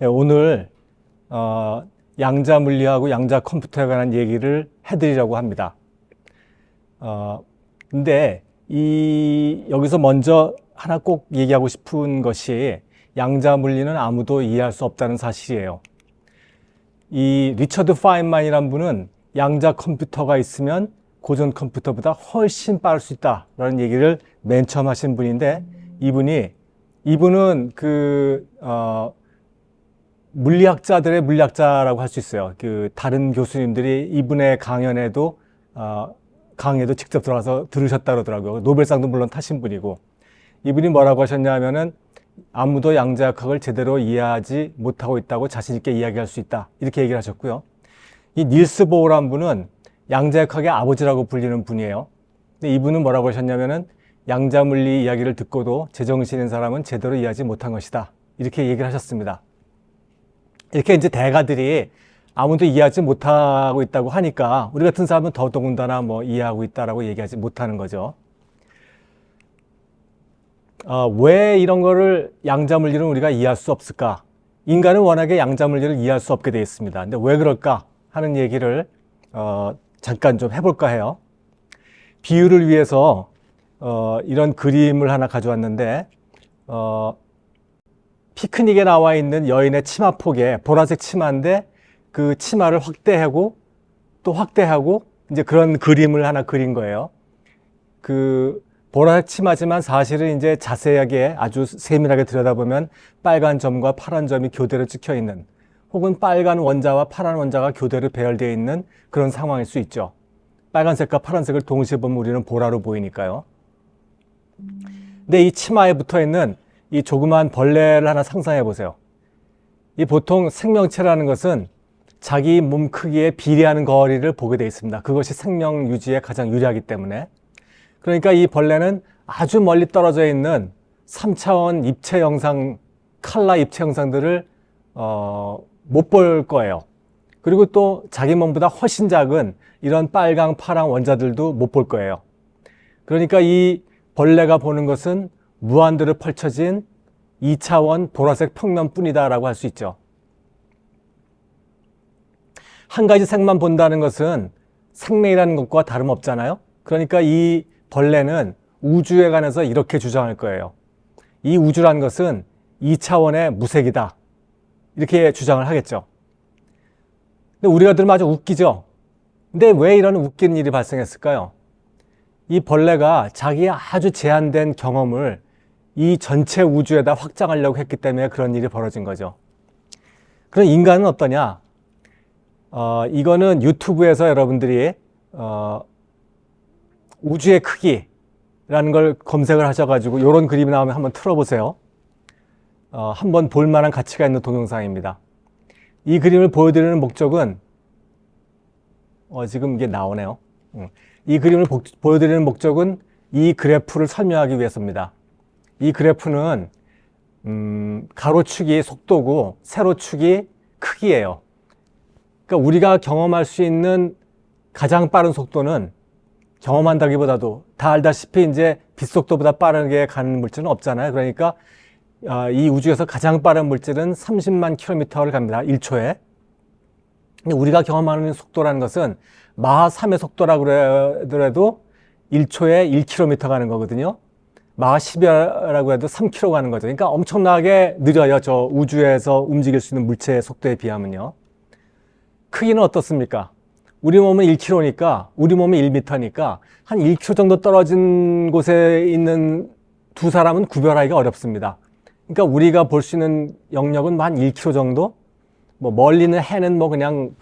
네, 오늘 양자 물리하고 양자 컴퓨터에 관한 얘기를 해드리려고 합니다. 근데 여기서 먼저 하나 꼭 얘기하고 싶은 것이 양자 물리는 아무도 이해할 수 없다는 사실이에요. 이 리처드 파인만이라는 분은 양자 컴퓨터가 있으면 고전 컴퓨터보다 훨씬 빠를 수 있다라는 얘기를 맨 처음 하신 분인데 이분은 물리학자들의 물리학자라고 할 수 있어요. 다른 교수님들이 이분의 강연에도 직접 들어가서 들으셨다 그러더라고요. 노벨상도 물론 타신 분이고, 이분이 뭐라고 하셨냐면은 아무도 양자역학을 제대로 이해하지 못하고 있다고 자신 있게 이야기할 수 있다, 이렇게 얘기를 하셨고요. 이 닐스 보어라는 분은 양자역학의 아버지라고 불리는 분이에요. 근데 이분은 뭐라고 하셨냐면은 양자물리 이야기를 듣고도 제정신인 사람은 제대로 이해하지 못한 것이다, 이렇게 얘기를 하셨습니다. 이렇게 이제 대가들이 아무도 이해하지 못하고 있다고 하니까 우리 같은 사람은 더더군다나 이해하고 있다라고 얘기하지 못하는 거죠. 왜 이런 거를 양자물리는 우리가 이해할 수 없을까? 인간은 워낙에 양자물리를 이해할 수 없게 되어 있습니다. 근데 왜 그럴까 하는 얘기를 잠깐 좀 해볼까 해요. 비유를 위해서 이런 그림을 하나 가져왔는데, 피크닉에 나와 있는 여인의 치마폭에 보라색 치마인데 그 치마를 확대하고 또 확대하고 이제 그런 그림을 하나 그린 거예요. 보라색 치마지만 사실은 이제 자세하게 아주 세밀하게 들여다보면 빨간 점과 파란 점이 교대로 찍혀 있는, 혹은 빨간 원자와 파란 원자가 교대로 배열되어 있는 그런 상황일 수 있죠. 빨간색과 파란색을 동시에 보면 우리는 보라로 보이니까요. 근데 이 치마에 붙어 있는 이 조그만 벌레를 하나 상상해 보세요. 이 보통 생명체라는 것은 자기 몸 크기에 비례하는 거리를 보게 되어 있습니다. 그것이 생명 유지에 가장 유리하기 때문에. 그러니까 이 벌레는 아주 멀리 떨어져 있는 3차원 입체 영상, 칼라 입체 영상들을 못 볼 거예요. 그리고 또 자기 몸보다 훨씬 작은 이런 빨강, 파랑 원자들도 못 볼 거예요. 그러니까 이 벌레가 보는 것은 무한대로 펼쳐진 2차원 보라색 평면뿐이다 라고 할 수 있죠. 한 가지 색만 본다는 것은 생명이라는 것과 다름없잖아요. 그러니까 이 벌레는 우주에 관해서 이렇게 주장할 거예요. 이 우주라는 것은 2차원의 무색이다, 이렇게 주장을 하겠죠. 근데 우리가 들으면 아주 웃기죠. 근데 왜 이런 웃기는 일이 발생했을까요? 이 벌레가 자기의 아주 제한된 경험을 이 전체 우주에다 확장하려고 했기 때문에 그런 일이 벌어진 거죠. 그럼 인간은 어떠냐? 이거는 유튜브에서 여러분들이 우주의 크기라는 걸 검색을 하셔가지고 이런 그림이 나오면 한번 틀어보세요. 한번 볼만한 가치가 있는 동영상입니다. 이 그림을 보여드리는 목적은 지금 이게 나오네요. 이 그림을 보여드리는 목적은 이 그래프를 설명하기 위해서입니다. 이 그래프는 가로축이 속도고 세로축이 크기예요. 그러니까 우리가 경험할 수 있는 가장 빠른 속도는, 경험한다기보다도 다 알다시피 이제 빛속도보다 빠르게 가는 물질은 없잖아요. 그러니까 이 우주에서 가장 빠른 물질은 30만 킬로미터를 갑니다. 1초에. 근데 우리가 경험하는 속도라는 것은 마하 3의 속도라고 하더라도 1초에 1km 가는 거거든요. 마하 10이라고 해도 3km 가는 거죠. 그러니까 엄청나게 느려요. 저 우주에서 움직일 수 있는 물체의 속도에 비하면요. 크기는 어떻습니까? 우리 몸은 1km니까, 우리 몸이 1m니까 한 1km 정도 떨어진 곳에 있는 두 사람은 구별하기가 어렵습니다. 그러니까 우리가 볼 수 있는 영역은 한 1km 정도? 멀리는 해는 그냥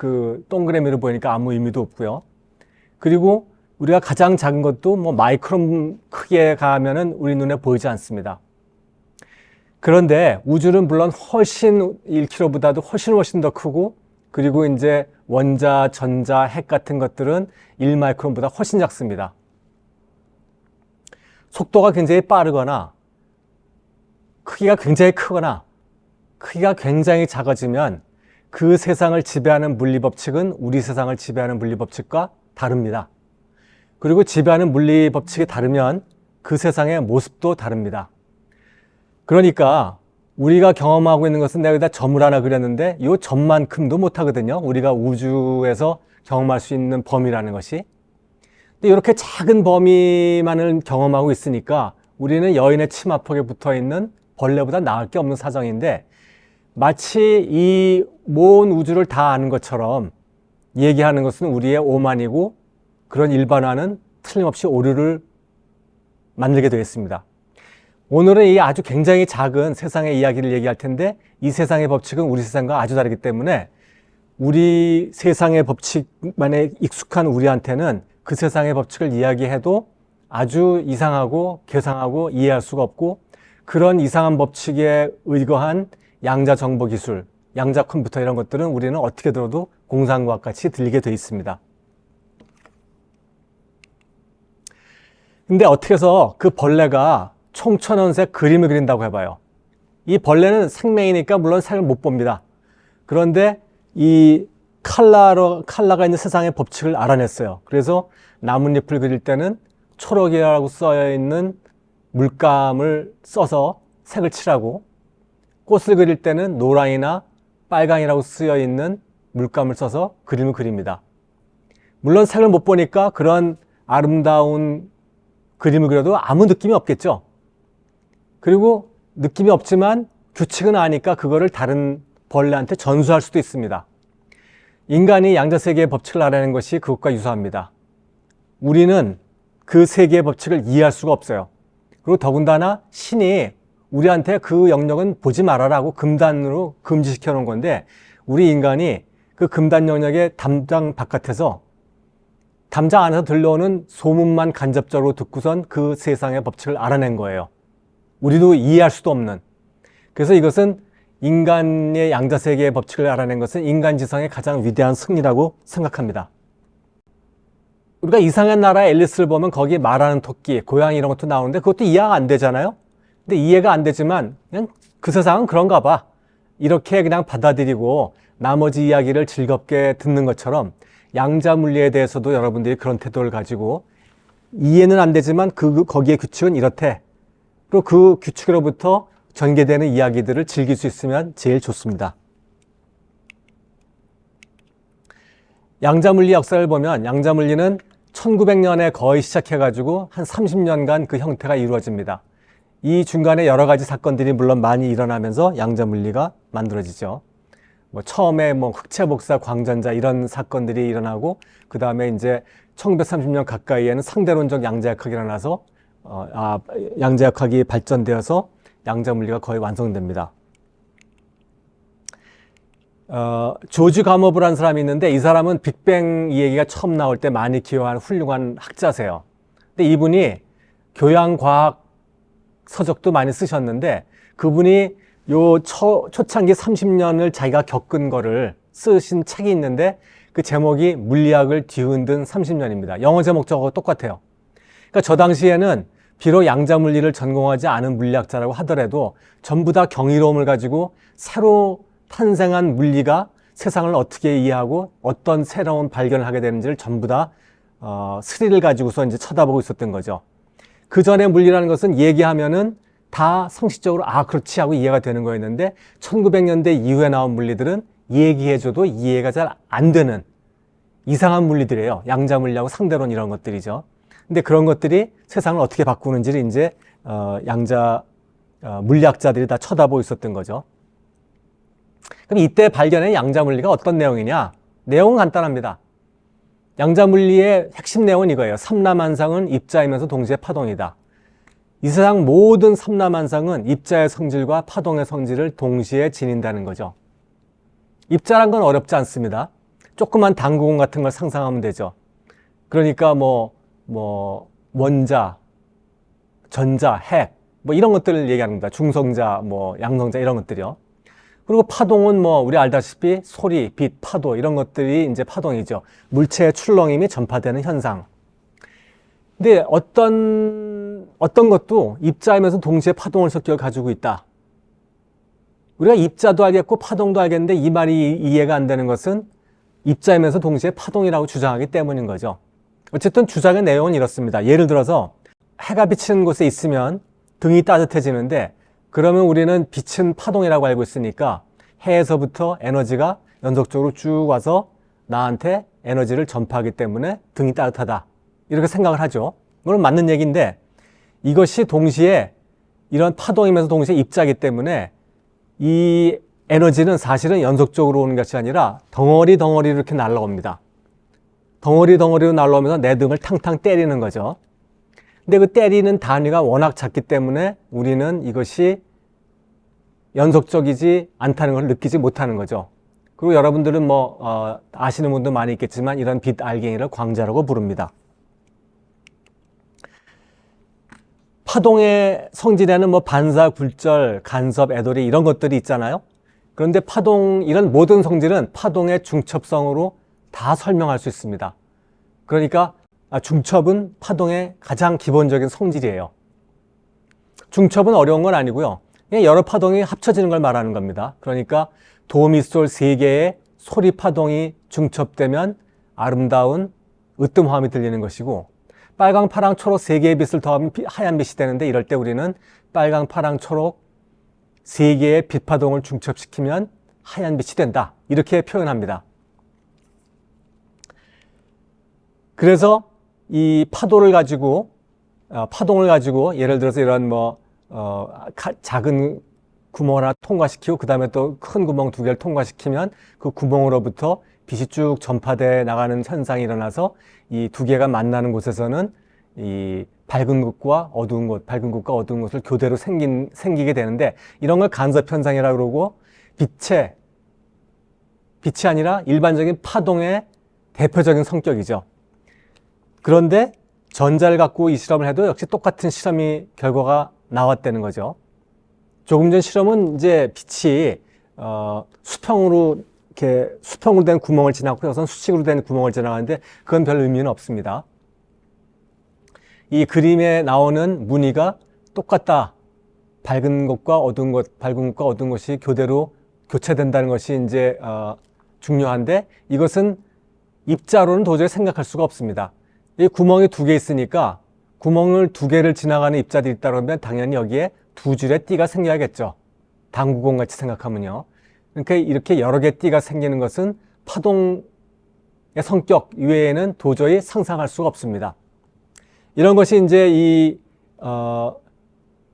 동그라미로 보이니까 아무 의미도 없고요. 그리고 우리가 가장 작은 것도 마이크론 크기에 가면은 우리 눈에 보이지 않습니다. 그런데 우주는 물론 훨씬 1km보다도 훨씬 더 크고, 그리고 이제 원자, 전자, 핵 같은 것들은 1마이크론보다 훨씬 작습니다. 속도가 굉장히 빠르거나 크기가 굉장히 크거나 크기가 굉장히 작아지면 그 세상을 지배하는 물리법칙은 우리 세상을 지배하는 물리법칙과 다릅니다. 그리고 지배하는 물리법칙이 다르면 그 세상의 모습도 다릅니다. 그러니까 우리가 경험하고 있는 것은 내가 여기다 점을 하나 그렸는데 이 점만큼도 못하거든요. 우리가 우주에서 경험할 수 있는 범위라는 것이. 근데 이렇게 작은 범위만을 경험하고 있으니까 우리는 여인의 치마폭에 붙어있는 벌레보다 나을 게 없는 사정인데, 마치 이 모든 우주를 다 아는 것처럼 얘기하는 것은 우리의 오만이고, 그런 일반화는 틀림없이 오류를 만들게 되었습니다. 오늘은 이 아주 굉장히 작은 세상의 이야기를 얘기할 텐데, 이 세상의 법칙은 우리 세상과 아주 다르기 때문에 우리 세상의 법칙만에 익숙한 우리한테는 그 세상의 법칙을 이야기해도 아주 이상하고 괴상하고 이해할 수가 없고, 그런 이상한 법칙에 의거한 양자 정보 기술, 양자 컴퓨터 이런 것들은 우리는 어떻게 들어도 공상과학 같이 들리게 돼 있습니다. 근데 어떻게 해서 그 벌레가 총천연색 그림을 그린다고 해봐요. 이 벌레는 생명이니까 물론 색을 못 봅니다. 그런데 이 칼라가 있는 세상의 법칙을 알아냈어요. 그래서 나뭇잎을 그릴 때는 초록이라고 써 있는 물감을 써서 색을 칠하고, 꽃을 그릴 때는 노랑이나 빨강이라고 쓰여 있는 물감을 써서 그림을 그립니다. 물론 색을 못 보니까 그런 아름다운 그림을 그려도 아무 느낌이 없겠죠. 그리고 느낌이 없지만 규칙은 아니까 그거를 다른 벌레한테 전수할 수도 있습니다. 인간이 양자세계의 법칙을 알아내는 것이 그것과 유사합니다. 우리는 그 세계의 법칙을 이해할 수가 없어요. 그리고 더군다나 신이 우리한테 그 영역은 보지 말아라고 금단으로 금지시켜 놓은 건데, 우리 인간이 그 금단 영역의 담장 바깥에서, 담장 안에서 들려오는 소문만 간접적으로 듣고선 그 세상의 법칙을 알아낸 거예요. 우리도 이해할 수도 없는. 그래서 이것은 인간의 양자세계의 법칙을 알아낸 것은 인간지성의 가장 위대한 승리라고 생각합니다. 우리가 이상한 나라 앨리스를 보면 거기 말하는 토끼, 고양이 이런 것도 나오는데 그것도 이해가 안 되잖아요. 근데 이해가 안 되지만 그냥 그 세상은 그런가 봐, 이렇게 그냥 받아들이고 나머지 이야기를 즐겁게 듣는 것처럼, 양자물리에 대해서도 여러분들이 그런 태도를 가지고 이해는 안 되지만 거기에 규칙은 이렇대, 그리고 그 규칙으로부터 전개되는 이야기들을 즐길 수 있으면 제일 좋습니다. 양자물리 역사를 보면 양자물리는 1900년에 거의 시작해가지고 한 30년간 그 형태가 이루어집니다. 이 중간에 여러 가지 사건들이 물론 많이 일어나면서 양자물리가 만들어지죠. 처음에 흑체 복사, 광전자 이런 사건들이 일어나고, 그 다음에 이제 1930년 가까이에는 상대론적 양자역학이 일어나서 양자역학이 발전되어서 양자물리가 거의 완성됩니다. 조지 가모브라는 사람이 있는데, 이 사람은 빅뱅 이 얘기가 처음 나올 때 많이 기여한 훌륭한 학자세요. 근데 이분이 교양과학 서적도 많이 쓰셨는데, 그분이 요 초창기 30년을 자기가 겪은 거를 쓰신 책이 있는데, 그 제목이 물리학을 뒤흔든 30년입니다. 영어 제목 저하고 똑같아요. 그러니까 저 당시에는 비록 양자물리를 전공하지 않은 물리학자라고 하더라도 전부 다 경이로움을 가지고 새로 탄생한 물리가 세상을 어떻게 이해하고 어떤 새로운 발견을 하게 되는지를 전부 다 스릴을 가지고서 이제 쳐다보고 있었던 거죠. 그 전에 물리라는 것은 얘기하면은 다 상식적으로 그렇지 하고 이해가 되는 거였는데, 1900년대 이후에 나온 물리들은 얘기해줘도 이해가 잘 안 되는 이상한 물리들이에요. 양자물리하고 상대론 이런 것들이죠. 근데 그런 것들이 세상을 어떻게 바꾸는지를 이제 물리학자들이 다 쳐다보고 있었던 거죠. 그럼 이때 발견한 양자물리가 어떤 내용이냐? 내용은 간단합니다. 양자물리의 핵심 내용은 이거예요. 삼라만상은 입자이면서 동시에 파동이다. 이 세상 모든 삼라만상은 입자의 성질과 파동의 성질을 동시에 지닌다는 거죠. 입자란 건 어렵지 않습니다. 조그만 당구공 같은 걸 상상하면 되죠. 그러니까 원자, 전자, 핵 이런 것들을 얘기하는 겁니다. 중성자, 양성자 이런 것들이요. 그리고 파동은 우리 알다시피 소리, 빛, 파도 이런 것들이 이제 파동이죠. 물체의 출렁임이 전파되는 현상. 근데 어떤 것도 입자이면서 동시에 파동을 성격을 가지고 있다. 우리가 입자도 알겠고 파동도 알겠는데 이 말이 이해가 안 되는 것은 입자이면서 동시에 파동이라고 주장하기 때문인 거죠. 어쨌든 주장의 내용은 이렇습니다. 예를 들어서 해가 비치는 곳에 있으면 등이 따뜻해지는데 그러면 우리는 빛은 파동이라고 알고 있으니까 해에서부터 에너지가 연속적으로 쭉 와서 나한테 에너지를 전파하기 때문에 등이 따뜻하다. 이렇게 생각을 하죠. 물론 맞는 얘기인데 이것이 동시에 이런 파동이면서 동시에 입자이기 때문에 이 에너지는 사실은 연속적으로 오는 것이 아니라 덩어리로 이렇게 날아옵니다. 덩어리로 날아오면서 내 등을 탕탕 때리는 거죠. 근데 그 때리는 단위가 워낙 작기 때문에 우리는 이것이 연속적이지 않다는 걸 느끼지 못하는 거죠. 그리고 여러분들은 아시는 분도 많이 있겠지만 이런 빛 알갱이를 광자라고 부릅니다. 파동의 성질에는 반사, 굴절, 간섭, 애돌이 이런 것들이 있잖아요. 그런데 이런 모든 성질은 파동의 중첩성으로 다 설명할 수 있습니다. 그러니까 중첩은 파동의 가장 기본적인 성질이에요. 중첩은 어려운 건 아니고요. 그냥 여러 파동이 합쳐지는 걸 말하는 겁니다. 그러니까 도, 미, 솔 세 개의 소리 파동이 중첩되면 아름다운 으뜸화음이 들리는 것이고 빨강, 파랑, 초록 세 개의 빛을 더하면 하얀 빛이 되는데 이럴 때 우리는 빨강, 파랑, 초록 세 개의 빛 파동을 중첩시키면 하얀 빛이 된다. 이렇게 표현합니다. 그래서 이 파동을 가지고 예를 들어서 이런 작은 구멍 하나 통과시키고 그 다음에 또 큰 구멍 두 개를 통과시키면 그 구멍으로부터 빛이 쭉 전파돼 나가는 현상이 일어나서 이 두 개가 만나는 곳에서는 이 밝은 곳과 어두운 곳을 교대로 생기게 되는데 이런 걸 간섭 현상이라고 그러고 빛이 아니라 일반적인 파동의 대표적인 성격이죠. 그런데 전자를 갖고 이 실험을 해도 역시 똑같은 결과가 나왔다는 거죠. 조금 전 실험은 이제 빛이 수평으로 된 구멍을 지나고 여기서는 수직으로 된 구멍을 지나가는데 그건 별 의미는 없습니다. 이 그림에 나오는 무늬가 똑같다. 밝은 것과 어두운 것이 교대로 교체된다는 것이 이제 중요한데 이것은 입자로는 도저히 생각할 수가 없습니다. 이 구멍이 두 개 있으니까 구멍을 두 개를 지나가는 입자들이 있다 그러면 당연히 여기에 두 줄의 띠가 생겨야겠죠. 당구공 같이 생각하면요. 그러니까 이렇게 여러 개의 띠가 생기는 것은 파동의 성격 이외에는 도저히 상상할 수가 없습니다. 이런 것이 이제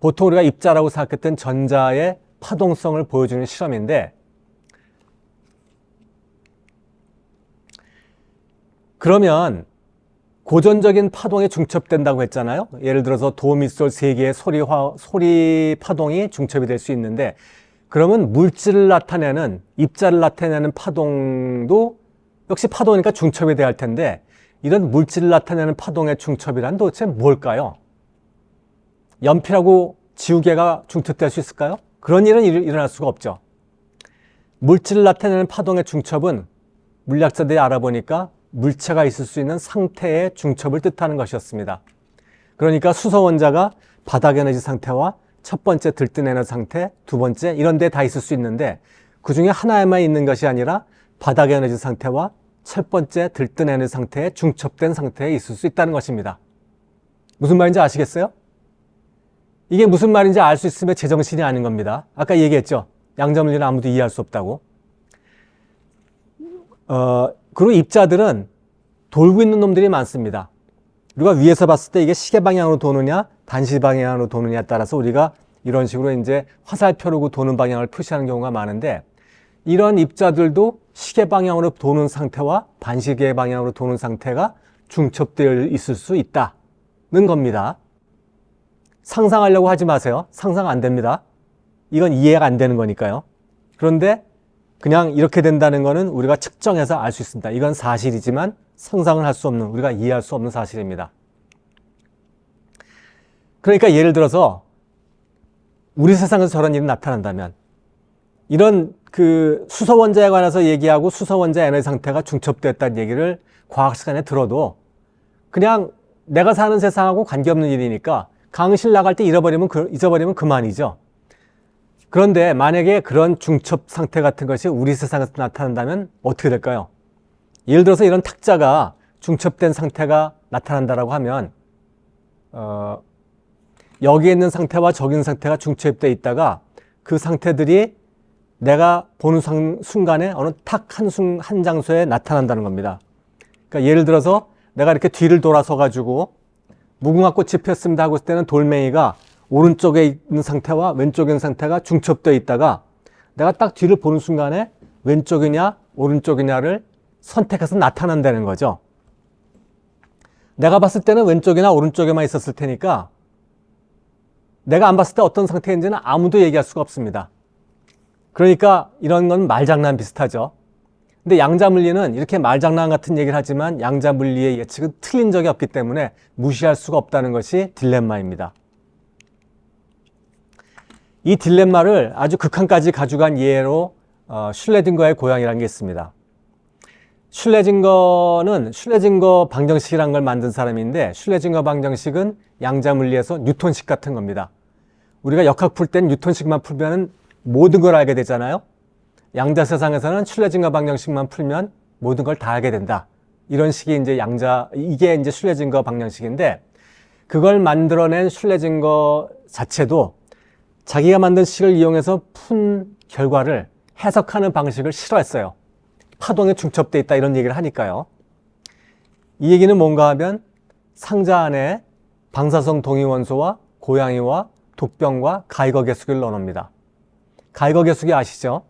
보통 우리가 입자라고 생각했던 전자의 파동성을 보여주는 실험인데 그러면 고전적인 파동에 중첩된다고 했잖아요. 예를 들어서 도, 미, 솔 세 개의 소리 파동이 중첩이 될 수 있는데 그러면 물질을 나타내는 입자를 나타내는 파동도 역시 파동이니까 중첩이 돼야 할 텐데 이런 물질을 나타내는 파동의 중첩이란 도대체 뭘까요? 연필하고 지우개가 중첩될 수 있을까요? 그런 일은 일어날 수가 없죠. 물질을 나타내는 파동의 중첩은 물리학자들이 알아보니까 물체가 있을 수 있는 상태의 중첩을 뜻하는 것이었습니다. 그러니까 수소 원자가 바닥 에너지 상태와 첫 번째 들뜬 에너지 상태, 두 번째 이런 데 다 있을 수 있는데 그 중에 하나에만 있는 것이 아니라 바닥 에너지 상태와 첫 번째 들뜬 에너지 상태에 중첩된 상태에 있을 수 있다는 것입니다. 무슨 말인지 아시겠어요? 이게 무슨 말인지 알 수 있으면 제정신이 아닌 겁니다. 아까 얘기했죠. 양자물리는 아무도 이해할 수 없다고. 그리고 입자들은 돌고 있는 놈들이 많습니다. 우리가 위에서 봤을 때 이게 시계 방향으로 도느냐 단시 방향으로 도느냐에 따라서 우리가 이런 식으로 이제 화살표로 도는 방향을 표시하는 경우가 많은데 이런 입자들도 시계 방향으로 도는 상태와 반시계 방향으로 도는 상태가 중첩되어 있을 수 있다는 겁니다. 상상하려고 하지 마세요. 상상 안 됩니다. 이건 이해가 안 되는 거니까요. 그런데 그냥 이렇게 된다는 거는 우리가 측정해서 알 수 있습니다. 이건 사실이지만 상상을 할 수 없는, 우리가 이해할 수 없는 사실입니다. 그러니까 예를 들어서 우리 세상에서 저런 일이 나타난다면 이런 수소 원자에 관해서 얘기하고 수소 원자 에너지 상태가 중첩됐다는 얘기를 과학 시간에 들어도 그냥 내가 사는 세상하고 관계없는 일이니까 강의실 나갈 때 잊어버리면 그만이죠. 그런데 만약에 그런 중첩 상태 같은 것이 우리 세상에서 나타난다면 어떻게 될까요? 예를 들어서 이런 탁자가 중첩된 상태가 나타난다라고 하면 여기에 있는 상태와 저기 있는 상태가 중첩되어 있다가 그 상태들이 내가 보는 순간에 어느 탁 한 장소에 나타난다는 겁니다. 그러니까 예를 들어서 내가 이렇게 뒤를 돌아서 가지고 무궁화 꽃이 피었습니다 하고 있을 때는 돌멩이가 오른쪽에 있는 상태와 왼쪽에 있는 상태가 중첩되어 있다가 내가 딱 뒤를 보는 순간에 왼쪽이냐 오른쪽이냐를 선택해서 나타난다는 거죠. 내가 봤을 때는 왼쪽이나 오른쪽에만 있었을 테니까 내가 안 봤을 때 어떤 상태인지는 아무도 얘기할 수가 없습니다. 그러니까 이런 건 말장난 비슷하죠. 근데 양자물리는 이렇게 말장난 같은 얘기를 하지만 양자물리의 예측은 틀린 적이 없기 때문에 무시할 수가 없다는 것이 딜레마입니다. 이 딜레마를 아주 극한까지 가져간 예로 슐레징거의 고양이라는 게 있습니다. 슐레징거는 슐레징거 방정식이라는 걸 만든 사람인데 슐레징거 방정식은 양자물리에서 뉴턴식 같은 겁니다. 우리가 역학 풀 땐 뉴턴식만 풀면 모든 걸 알게 되잖아요. 양자 세상에서는 슐레징거 방정식만 풀면 모든 걸 다 알게 된다. 이런 식이 이제 이게 이제 슐레징거 방정식인데 그걸 만들어낸 슐레징거 자체도 자기가 만든 식을 이용해서 푼 결과를 해석하는 방식을 싫어했어요. 파동에 중첩되어 있다 이런 얘기를 하니까요. 이 얘기는 뭔가 하면 상자 안에 방사성 동위원소와 고양이와 독병과 가이거 계수기를 넣어놓습니다. 가이거 계수기 아시죠?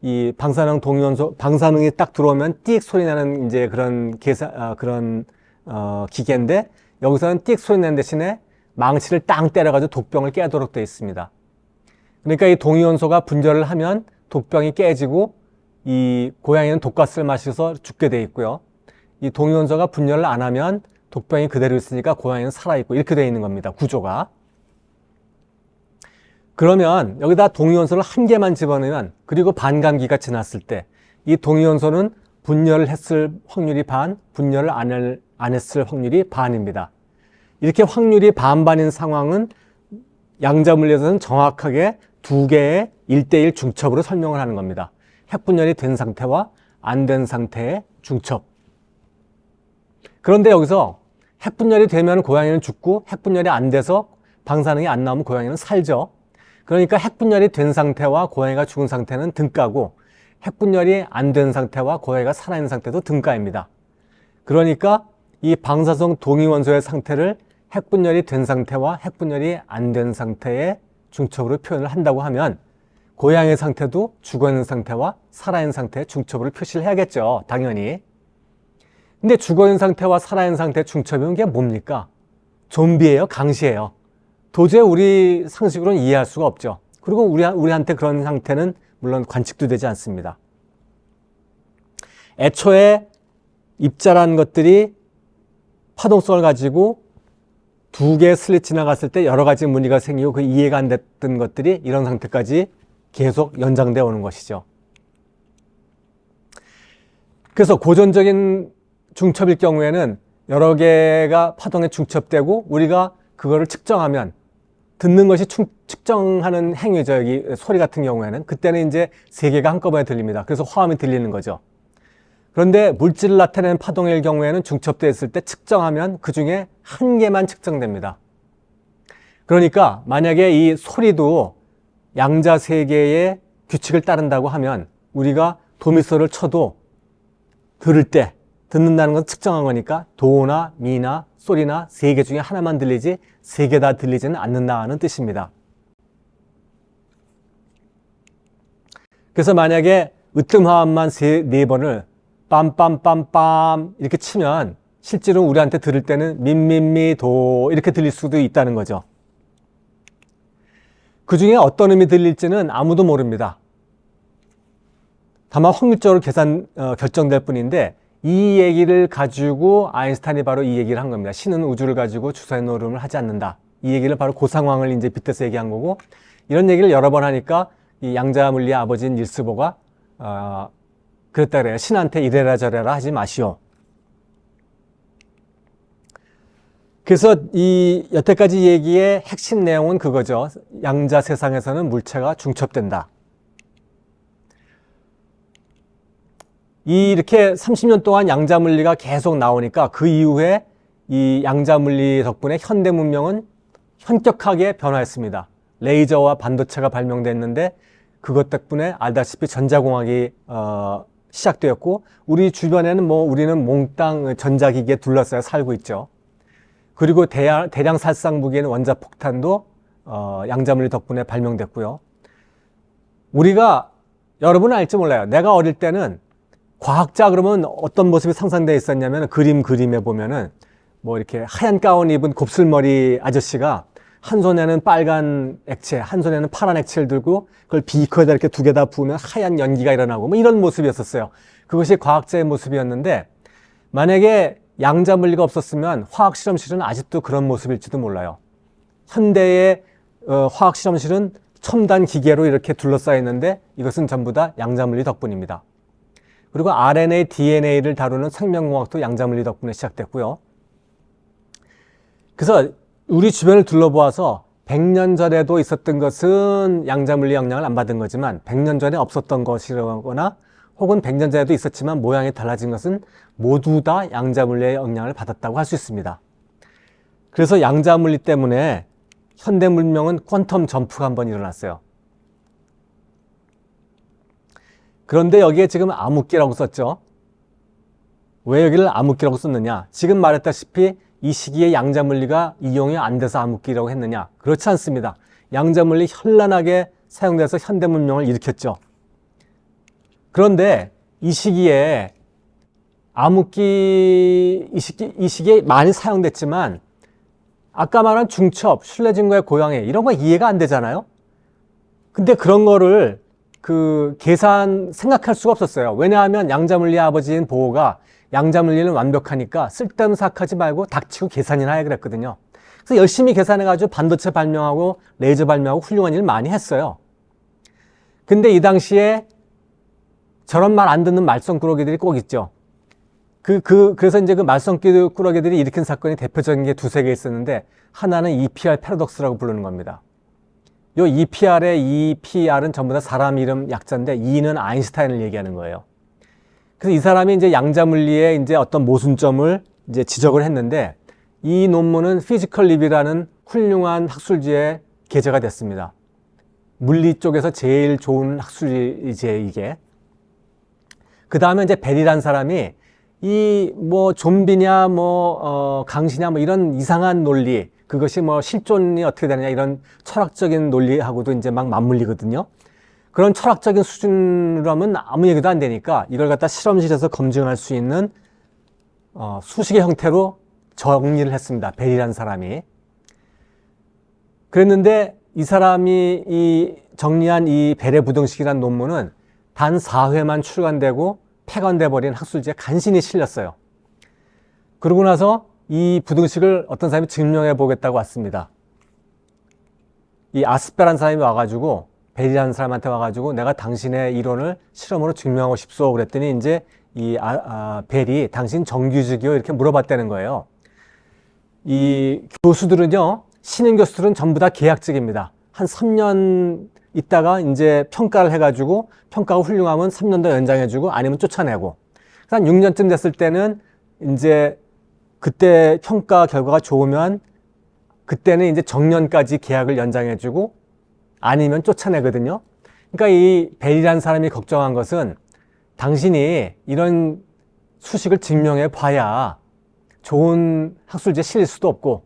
이 방사능 동위원소, 방사능이 딱 들어오면 띡 소리 나는 이제 그런 기계인데 여기서는 띡 소리 나는 대신에 망치를 땅 때려가지고 독병을 깨도록 되어 있습니다. 그러니까 이 동위원소가 분절을 하면 독병이 깨지고 이 고양이는 독가스를 마셔서 죽게 되어 있고요. 이 동위원소가 분열을 안 하면 독병이 그대로 있으니까 고양이는 살아있고 이렇게 되어 있는 겁니다. 구조가. 그러면 여기다 동위원소를 한 개만 집어넣으면 그리고 반감기가 지났을 때 이 동위원소는 분열을 했을 확률이 반, 분열을 안 했을 확률이 반입니다. 이렇게 확률이 반반인 상황은 양자물리에서는 정확하게 두 개의 1대1 중첩으로 설명을 하는 겁니다. 핵분열이 된 상태와 안 된 상태의 중첩. 그런데 여기서 핵분열이 되면 고양이는 죽고 핵분열이 안 돼서 방사능이 안 나오면 고양이는 살죠. 그러니까 핵분열이 된 상태와 고양이가 죽은 상태는 등가고 핵분열이 안 된 상태와 고양이가 살아있는 상태도 등가입니다. 그러니까 이 방사성 동위원소의 상태를 핵분열이 된 상태와 핵분열이 안 된 상태의 중첩으로 표현을 한다고 하면 고양이의 상태도 죽어있는 상태와 살아있는 상태의 중첩으로 표시를 해야겠죠. 당연히. 근데 죽어있는 상태와 살아있는 상태의 중첩이면 이게 뭡니까? 좀비예요? 강시예요? 도저히 우리 상식으로는 이해할 수가 없죠. 그리고 우리한테 그런 상태는 물론 관측도 되지 않습니다. 애초에 입자라는 것들이 파동성을 가지고 두 개의 슬릿 지나갔을 때 여러 가지 무늬가 생기고 그 이해가 안 됐던 것들이 이런 상태까지 계속 연장되어 오는 것이죠. 그래서 고전적인 중첩일 경우에는 여러 개가 파동에 중첩되고 우리가 그거를 측정하면 듣는 것이 측정하는 행위죠. 여기 소리 같은 경우에는 그때는 이제 세 개가 한꺼번에 들립니다. 그래서 화음이 들리는 거죠. 그런데 물질을 나타내는 파동일 경우에는 중첩되어 있을 때 측정하면 그 중에 한 개만 측정됩니다. 그러니까 만약에 이 소리도 양자 세 개의 규칙을 따른다고 하면 우리가 도미소를 쳐도 들을 때 듣는다는 건 측정한 거니까 도나 미나 소리나 세 개 중에 하나만 들리지 세 개 다 들리지는 않는다는 뜻입니다. 그래서 만약에 으뜸화음만 네 번을 빰빰빰빰 이렇게 치면 실제로 우리한테 들을 때는 민민미도 이렇게 들릴 수도 있다는 거죠. 그 중에 어떤 음이 들릴지는 아무도 모릅니다. 다만 확률적으로 결정될 뿐인데 이 얘기를 가지고 아인슈타인이 바로 이 얘기를 한 겁니다. 신은 우주를 가지고 주사위 노름을 하지 않는다. 이 얘기를 바로 그 상황을 이제 빗대서 얘기한 거고 이런 얘기를 여러 번 하니까 이 양자물리의 아버지인 닐스 보가 그랬다 그래요. 신한테 이래라 저래라 하지 마시오. 그래서 이 여태까지 얘기의 핵심 내용은 그거죠. 양자 세상에서는 물체가 중첩된다. 이렇게 30년 동안 양자물리가 계속 나오니까 그 이후에 이 양자물리 덕분에 현대 문명은 현격하게 변화했습니다. 레이저와 반도체가 발명됐는데 그것 덕분에 알다시피 전자공학이 시작되었고 우리 주변에는 우리는 몽땅 전자기기에 둘러싸여 살고 있죠. 그리고 대량 살상 무기인 원자폭탄도 양자물리 덕분에 발명됐고요. 우리가 여러분은 알지 몰라요. 내가 어릴 때는 과학자 그러면 어떤 모습이 상상되어 있었냐면 그림에 보면은 이렇게 하얀 가운 입은 곱슬머리 아저씨가 한 손에는 빨간 액체, 한 손에는 파란 액체를 들고 그걸 비커에다 이렇게 두 개 다 부으면 하얀 연기가 일어나고 이런 모습이었었어요. 그것이 과학자의 모습이었는데 만약에 양자물리가 없었으면 화학실험실은 아직도 그런 모습일지도 몰라요. 현대의 화학실험실은 첨단 기계로 이렇게 둘러싸여 있는데 이것은 전부 다 양자물리 덕분입니다. 그리고 RNA, DNA를 다루는 생명공학도 양자물리 덕분에 시작됐고요. 그래서 우리 주변을 둘러보아서 100년 전에도 있었던 것은 양자물리 영향을 안 받은 거지만 100년 전에 없었던 것이거나 혹은 100년 전에도 있었지만 모양이 달라진 것은 모두 다 양자물리의 영향을 받았다고 할 수 있습니다. 그래서 양자물리 때문에 현대 문명은 퀀텀 점프가 한번 일어났어요. 그런데 여기에 지금 암흑기라고 썼죠. 왜 여기를 암흑기라고 썼느냐? 지금 말했다시피 이 시기에 양자물리가 이용이 안 돼서 암흑기라고 했느냐? 그렇지 않습니다. 양자물리 현란하게 사용돼서 현대 문명을 일으켰죠. 그런데 이 시기에 암흑기 이 시기에 많이 사용됐지만 아까 말한 중첩, 신뢰증거의 고양해 이런 거 이해가 안 되잖아요. 근데 그런 거를 생각할 수가 없었어요. 왜냐하면 양자물리의 아버지인 보호가 양자물리는 완벽하니까 쓸데없는 생각하지 말고 닥치고 계산이나 해 그랬거든요. 그래서 열심히 계산해가지고 반도체 발명하고 레이저 발명하고 훌륭한 일을 많이 했어요. 근데 이 당시에 저런 말 안 듣는 말썽꾸러기들이 꼭 있죠. 그래서 이제 그 말썽꾸러기들이 일으킨 사건이 대표적인 게 두세 개 있었는데 하나는 EPR 패러독스라고 부르는 겁니다. 요 EPR의 EPR은 전부 다 사람 이름 약자인데 E는 아인슈타인을 얘기하는 거예요. 그래서 이 사람이 이제 양자물리의 이제 어떤 모순점을 이제 지적을 했는데 이 논문은 피지컬 리뷰라는 훌륭한 학술지에 게재가 됐습니다. 물리 쪽에서 제일 좋은 학술지에 이게. 그 다음에 이제 벨이라는 사람이 좀비냐 강시냐 이런 이상한 논리, 그것이 실존이 어떻게 되느냐 이런 철학적인 논리하고도 이제 막 맞물리거든요. 그런 철학적인 수준으로 하면 아무 얘기도 안 되니까 이걸 갖다 실험실에서 검증할 수 있는 수식의 형태로 정리를 했습니다. 벨이라는 사람이. 그랬는데 이 사람이 정리한 이 벨의 부등식이라는 논문은 단 4회만 출간되고 폐간돼 버린 학술지에 간신히 실렸어요. 그러고 나서 이 부등식을 어떤 사람이 증명해 보겠다고 왔습니다. 이 아스페라는 사람이 와가지고 벨이라는 사람한테 와가지고 내가 당신의 이론을 실험으로 증명하고 싶소 그랬더니 이제 벨이 당신 정규직이요 이렇게 물어봤다는 거예요. 이 교수들은요, 신임 교수들은 전부 다 계약직입니다. 한 3년 있다가 이제 평가를 해가지고 평가가 훌륭하면 3년 더 연장해주고 아니면 쫓아내고, 한 6년쯤 됐을 때는 이제 그때 평가 결과가 좋으면 그때는 이제 정년까지 계약을 연장해주고 아니면 쫓아내거든요. 그러니까 이 벨이라는 사람이 걱정한 것은 당신이 이런 수식을 증명해 봐야 좋은 학술지에 실릴 수도 없고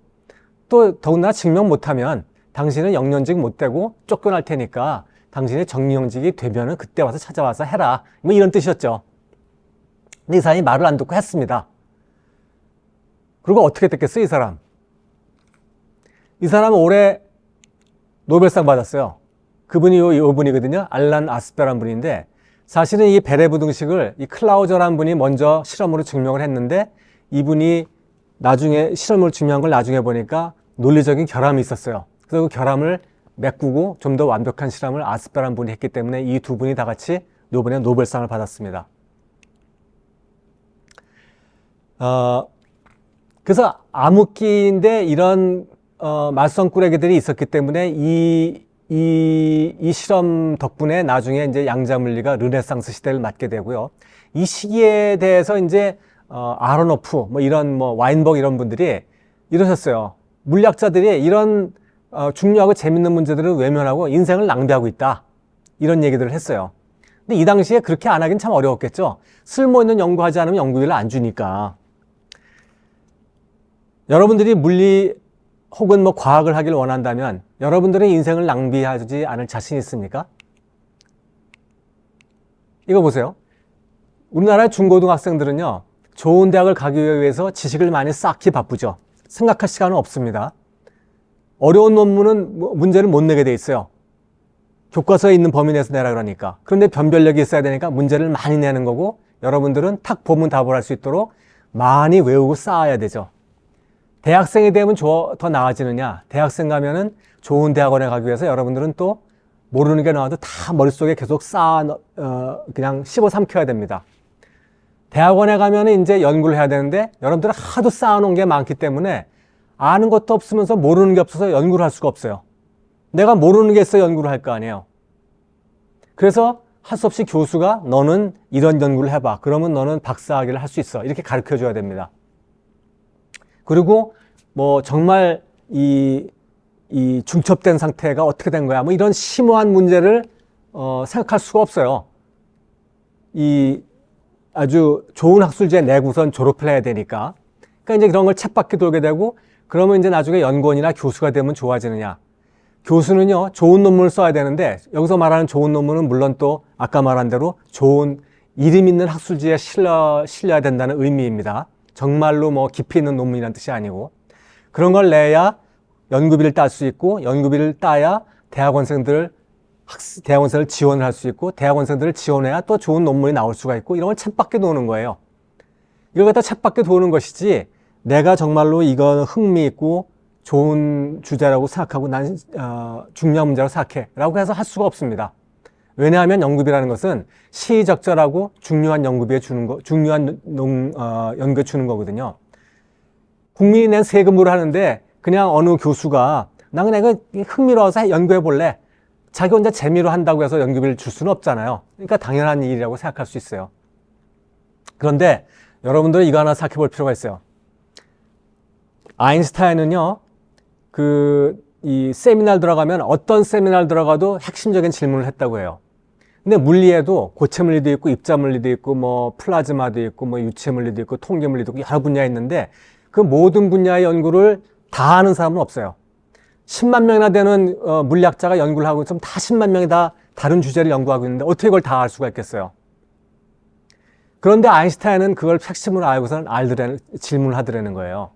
또 더군다나 증명 못하면 당신은 영년직 못 되고 쫓겨날 테니까 당신의 정년직이 되면은 그때 와서 찾아와서 해라. 이런 뜻이었죠. 근데 이 사람이 말을 안 듣고 했습니다. 그리고 어떻게 됐겠어요, 이 사람? 이 사람은 올해 노벨상 받았어요. 그분이 요 분이거든요. 알란 아스페라는 분인데 사실은 이 벨의 부등식을 이 클라우저라는 분이 먼저 실험으로 증명을 했는데 이분이 나중에 실험으로 증명한 걸 나중에 보니까 논리적인 결함이 있었어요. 그래서 그 결함을 메꾸고 좀 더 완벽한 실험을 아스페라는 분이 했기 때문에 이 두 분이 다 같이 이번에 노벨상을 받았습니다. 그래서 암흑기인데 이런 말썽꾸러기들이 있었기 때문에 이 실험 덕분에 나중에 이제 양자물리가 르네상스 시대를 맞게 되고요. 이 시기에 대해서 이제 아로노프 이런 와인버그 이런 분들이 이러셨어요. 물리학자들이 이런 중요하고 재밌는 문제들을 외면하고 인생을 낭비하고 있다. 이런 얘기들을 했어요. 근데 이 당시에 그렇게 안 하긴 참 어려웠겠죠. 쓸모있는 연구하지 않으면 연구비를 안 주니까. 여러분들이 물리 혹은 뭐 과학을 하길 원한다면 여러분들의 인생을 낭비하지 않을 자신 있습니까? 이거 보세요. 우리나라의 중고등학생들은요, 좋은 대학을 가기 위해서 지식을 많이 쌓기 바쁘죠. 생각할 시간은 없습니다. 어려운 논문은 문제를 못 내게 돼 있어요. 교과서에 있는 범위 내에서 내라 그러니까. 그런데 변별력이 있어야 되니까 문제를 많이 내는 거고, 여러분들은 탁 보면 답을 할 수 있도록 많이 외우고 쌓아야 되죠. 대학생이 되면 더 나아지느냐? 대학생 가면은 좋은 대학원에 가기 위해서 여러분들은 또 모르는 게 나와도 다 머릿속에 계속 그냥 씹어 삼켜야 됩니다. 대학원에 가면은 이제 연구를 해야 되는데 여러분들은 하도 쌓아놓은 게 많기 때문에 아는 것도 없으면서 모르는 게 없어서 연구를 할 수가 없어요. 내가 모르는 게 있어 연구를 할 거 아니에요. 그래서 할 수 없이 교수가 너는 이런 연구를 해봐. 그러면 너는 박사학위를 할 수 있어. 이렇게 가르쳐 줘야 됩니다. 그리고 뭐 정말 이 중첩된 상태가 어떻게 된 거야. 뭐 이런 심오한 문제를 생각할 수가 없어요. 이 아주 좋은 학술지에 내고선 졸업을 해야 되니까. 그러니까 이제 그런 걸 쳇바퀴 돌게 되고 그러면 이제 나중에 연구원이나 교수가 되면 좋아지느냐. 교수는요, 좋은 논문을 써야 되는데 여기서 말하는 좋은 논문은 물론 또 아까 말한 대로 좋은 이름 있는 학술지에 실려야 된다는 의미입니다. 정말로 뭐 깊이 있는 논문이라는 뜻이 아니고 그런 걸 내야 연구비를 딸 수 있고 연구비를 따야 대학원생을 지원을 할 수 있고 대학원생들을 지원해야 또 좋은 논문이 나올 수가 있고 이런 걸 쳇바퀴 도는 거예요. 이걸 갖다 쳇바퀴 도는 것이지 내가 정말로 이건 흥미있고 좋은 주제라고 생각하고 난 중요한 문제라고 생각해 라고 해서 할 수가 없습니다. 왜냐하면 연구비라는 것은 시의적절하고 중요한 연구비에 주는 거, 중요한 연구에 주는 거거든요. 국민이 낸 세금으로 하는데 그냥 어느 교수가 나 그냥 이거 흥미로워서 연구해 볼래. 자기 혼자 재미로 한다고 해서 연구비를 줄 수는 없잖아요. 그러니까 당연한 일이라고 생각할 수 있어요. 그런데 여러분들은 이거 하나 생각해 볼 필요가 있어요. 아인슈타인은요, 이 세미나를 들어가면 어떤 세미나를 들어가도 핵심적인 질문을 했다고 해요. 근데 물리에도 고체 물리도 있고 입자 물리도 있고 뭐 플라즈마도 있고 뭐 유체 물리도 있고 통계 물리도 있고 여러 분야에 있는데 그 모든 분야의 연구를 다 하는 사람은 없어요. 10만 명이나 되는 물리학자가 연구를 하고 있으면 다 10만 명이 다 다른 주제를 연구하고 있는데 어떻게 그걸 다 알 수가 있겠어요? 그런데 아인슈타인은 그걸 핵심으로 알고서는 질문을 하더라는 거예요.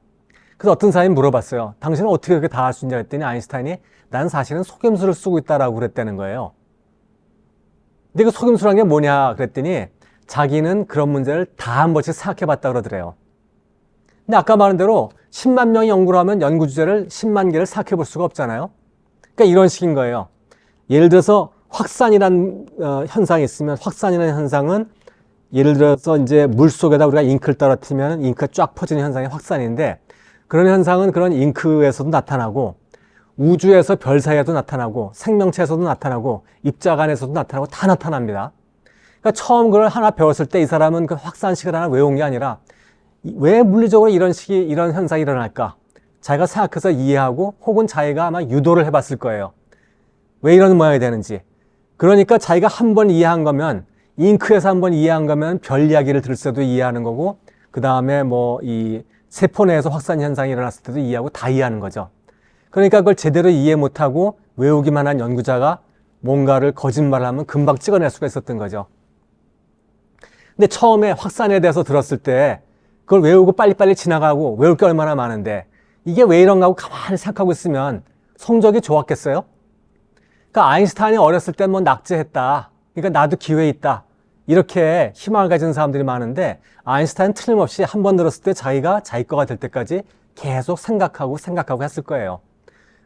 그래서 어떤 사람이 물어봤어요. 당신은 어떻게 그렇게 다 알 수 있냐 했더니 아인슈타인이 난 사실은 속임수를 쓰고 있다라고 그랬다는 거예요. 근데 그 속임수란 게 뭐냐 그랬더니 자기는 그런 문제를 다 한 번씩 생각해 봤다 그러더래요. 근데 아까 말한 대로 10만 명이 연구를 하면 연구 주제를 10만 개를 생각해 볼 수가 없잖아요. 그러니까 이런 식인 거예요. 예를 들어서 확산이라는 현상이 있으면 확산이라는 현상은 예를 들어서 이제 물 속에다 우리가 잉크를 떨어뜨리면 잉크가 쫙 퍼지는 현상이 확산인데 그런 현상은 그런 잉크에서도 나타나고 우주에서 별 사이에도 나타나고 생명체에서도 나타나고 입자간에서도 나타나고 다 나타납니다. 그러니까 처음 그걸 하나 배웠을 때 이 사람은 그 확산식을 하나 외운 게 아니라 왜 물리적으로 이런 현상이 일어날까? 자기가 생각해서 이해하고 혹은 자기가 아마 유도를 해봤을 거예요. 왜 이런 모양이 되는지. 그러니까 자기가 한 번 이해한 거면 잉크에서 한 번 이해한 거면 별 이야기를 들을 때도 이해하는 거고 그 다음에 뭐 이 세포 내에서 확산 현상이 일어났을 때도 이해하고 다 이해하는 거죠. 그러니까 그걸 제대로 이해 못하고 외우기만 한 연구자가 뭔가를 거짓말을 하면 금방 찍어낼 수가 있었던 거죠. 근데 처음에 확산에 대해서 들었을 때 그걸 외우고 빨리빨리 지나가고 외울 게 얼마나 많은데 이게 왜 이런가 하고 가만히 생각하고 있으면 성적이 좋았겠어요? 그러니까 아인슈타인이 어렸을 때 뭐 낙제했다. 그러니까 나도 기회 있다. 이렇게 희망을 가진 사람들이 많은데 아인슈타인 틀림없이 한 번 들었을 때 자기가 자기 거가 될 때까지 계속 생각하고 했을 거예요.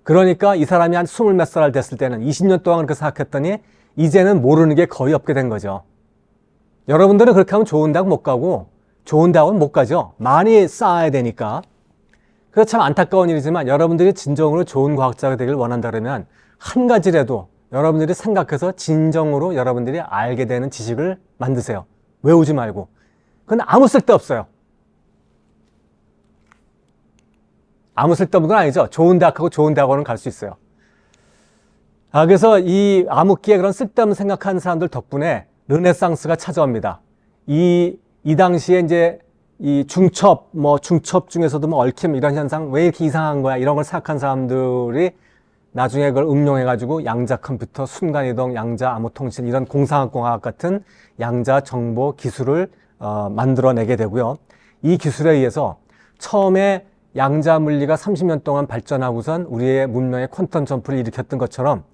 그러니까 이 사람이 한 20몇 살 됐을 때는 20년 동안 그렇게 생각했더니 이제는 모르는 게 거의 없게 된 거죠. 여러분들은 그렇게 하면 좋은 대학 못 가고 좋은 대학은 못 가죠. 많이 쌓아야 되니까. 그래서 참 안타까운 일이지만 여러분들이 진정으로 좋은 과학자가 되길 원한다면 한 가지라도 여러분들이 생각해서 진정으로 여러분들이 알게 되는 지식을 만드세요. 외우지 말고. 그건 아무 쓸데 없어요. 아무 쓸데없는 건 아니죠. 좋은 대학하고 좋은 대학원은 갈 수 있어요. 그래서 이 암흑기에 그런 쓸데없는 생각하는 사람들 덕분에 르네상스가 찾아옵니다. 이 당시에 이제 이 중첩 중에서도 뭐 얽힘 이런 현상 왜 이렇게 이상한 거야 이런 걸 생각한 사람들이 나중에 그걸 응용해가지고 양자 컴퓨터, 순간이동, 양자 암호통신 이런 공상학공학 같은 양자 정보 기술을 만들어내게 되고요. 이 기술에 의해서 처음에 양자 물리가 30년 동안 발전하고선 우리의 문명의 퀀텀 점프를 일으켰던 것처럼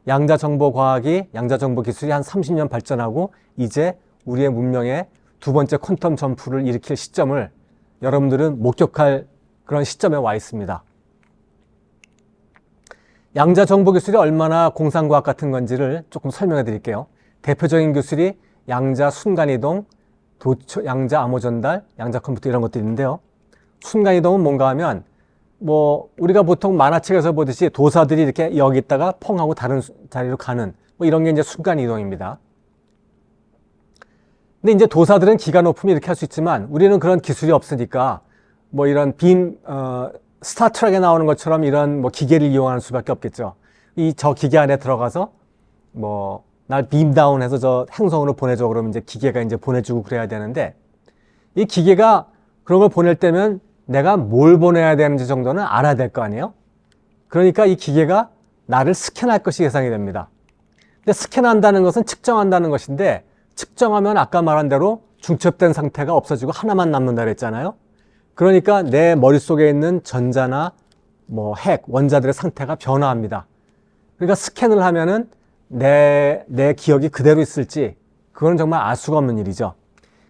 양자 정보 과학이, 양자 정보 기술이 한 30년 발전하고 이제 우리의 문명의 두 번째 퀀텀 점프를 일으킬 시점을 여러분들은 목격할 그런 시점에 와 있습니다. 양자 정보 기술이 얼마나 공상과학 같은 건지를 조금 설명해 드릴게요. 대표적인 기술이 양자 순간이동, 양자 암호 전달, 양자 컴퓨터 이런 것들이 있는데요. 순간이동은 뭔가 하면 우리가 보통 만화책에서 보듯이 도사들이 이렇게 여기 있다가 펑 하고 다른 자리로 가는 이런 게 이제 순간이동입니다. 근데 이제 도사들은 기가 높으면 이렇게 할 수 있지만 우리는 그런 기술이 없으니까 이런 스타트랙에 나오는 것처럼 이런 기계를 이용할 수밖에 없겠죠. 저 기계 안에 들어가서 날 빔다운해서 저 행성으로 보내줘 그러면 이제 기계가 이제 보내주고 그래야 되는데 이 기계가 그런 걸 보낼 때면 내가 뭘 보내야 되는지 정도는 알아야 될 거 아니에요? 그러니까 이 기계가 나를 스캔할 것이 예상이 됩니다. 근데 스캔한다는 것은 측정한다는 것인데 측정하면 아까 말한 대로 중첩된 상태가 없어지고 하나만 남는다 그랬잖아요. 그러니까 내 머릿속에 있는 전자나 핵, 원자들의 상태가 변화합니다. 그러니까 스캔을 하면은 내 기억이 그대로 있을지 그건 정말 알 수가 없는 일이죠.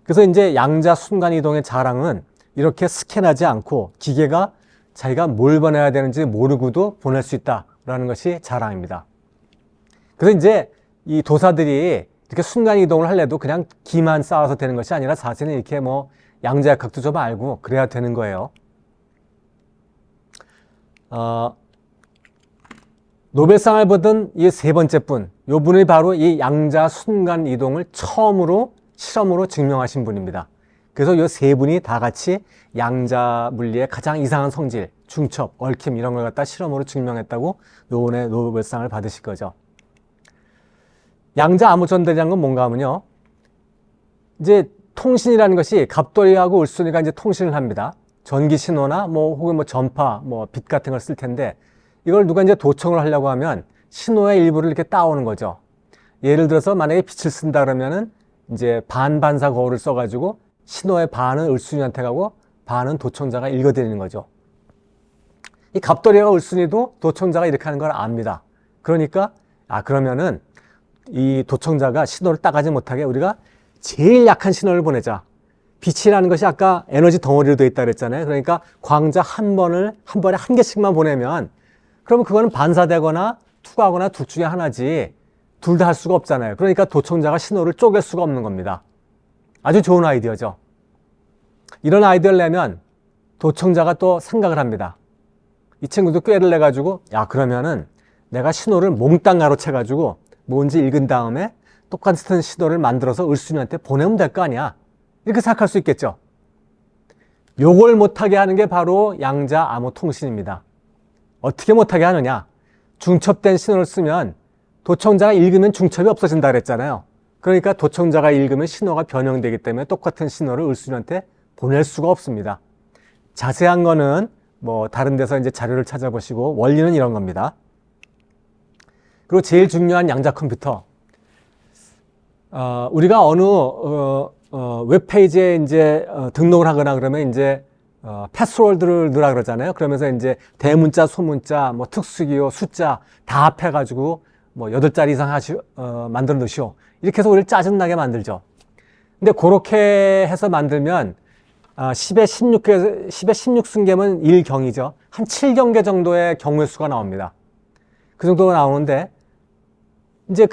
그래서 이제 양자 순간이동의 자랑은 이렇게 스캔하지 않고 기계가 자기가 뭘 보내야 되는지 모르고도 보낼 수 있다라는 것이 자랑입니다. 그래서 이제 이 도사들이 이렇게 순간이동을 하려도 그냥 기만 쌓아서 되는 것이 아니라 사실은 이렇게 양자역학도 좀 알고 그래야 되는 거예요. 노벨상을 받은 이 세 번째 분, 요 분이 바로 이 양자 순간 이동을 처음으로 실험으로 증명하신 분입니다. 그래서 이 세 분이 다 같이 양자 물리의 가장 이상한 성질, 중첩, 얽힘 이런 걸 갖다 실험으로 증명했다고 요번에 노벨상을 받으실 거죠. 양자 암호 전달이라는 건 뭔가 하면요. 이제 통신이라는 것이 갑돌이하고 을순이가 이제 통신을 합니다. 전기 신호나 혹은 전파, 빛 같은 걸 쓸 텐데 이걸 누가 이제 도청을 하려고 하면 신호의 일부를 이렇게 따오는 거죠. 예를 들어서 만약에 빛을 쓴다 그러면은 이제 반반사 거울을 써가지고 신호의 반은 을순이한테 가고 반은 도청자가 읽어드리는 거죠. 이 갑돌이와 을순이도 도청자가 이렇게 하는 걸 압니다. 그러니까 그러면은 이 도청자가 신호를 따가지 못하게 우리가 제일 약한 신호를 보내자. 빛이라는 것이 아까 에너지 덩어리로 되어 있다 그랬잖아요. 그러니까 광자 한 번에 한 개씩만 보내면 그러면 그거는 반사되거나 투과하거나 둘 중에 하나지 둘 다 할 수가 없잖아요. 그러니까 도청자가 신호를 쪼갤 수가 없는 겁니다. 아주 좋은 아이디어죠. 이런 아이디어를 내면 도청자가 또 생각을 합니다. 이 친구도 꾀를 내가지고 그러면은 내가 신호를 몽땅 가로채가지고 뭔지 읽은 다음에 똑같은 신호를 만들어서 을순이한테 보내면 될 거 아니야. 이렇게 생각할 수 있겠죠. 요걸 못하게 하는 게 바로 양자 암호 통신입니다. 어떻게 못하게 하느냐. 중첩된 신호를 쓰면 도청자가 읽으면 중첩이 없어진다 그랬잖아요. 그러니까 도청자가 읽으면 신호가 변형되기 때문에 똑같은 신호를 을순이한테 보낼 수가 없습니다. 자세한 거는 다른 데서 이제 자료를 찾아보시고 원리는 이런 겁니다. 그리고 제일 중요한 양자 컴퓨터. 우리가 어느 웹페이지에 이제 등록을 하거나 그러면 이제 패스워드를 넣으라 그러잖아요. 그러면서 이제 대문자, 소문자, 특수기호, 숫자 다 합해가지고 8자리 이상 만들어 놓으시오. 이렇게 해서 우리를 짜증나게 만들죠. 근데 그렇게 해서 만들면 10에 16승계면 1경이죠. 한 7경계 정도의 경우의 수가 나옵니다. 그 정도가 나오는데 이제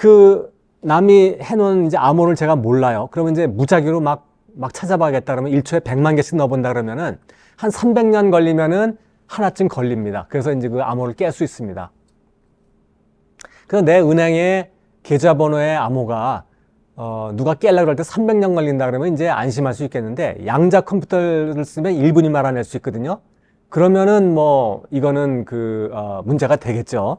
남이 해놓은 이제 암호를 제가 몰라요. 그러면 이제 무작위로 막 찾아봐야겠다 그러면 1초에 100만 개씩 넣어본다 그러면은 한 300년 걸리면은 하나쯤 걸립니다. 그래서 이제 그 암호를 깰 수 있습니다. 그래서 내 은행의 계좌번호의 암호가 누가 깨려고 할 때 300년 걸린다 그러면 이제 안심할 수 있겠는데 양자 컴퓨터를 쓰면 1분이면 알아낼 수 있거든요. 그러면은 뭐 이거는 문제가 되겠죠.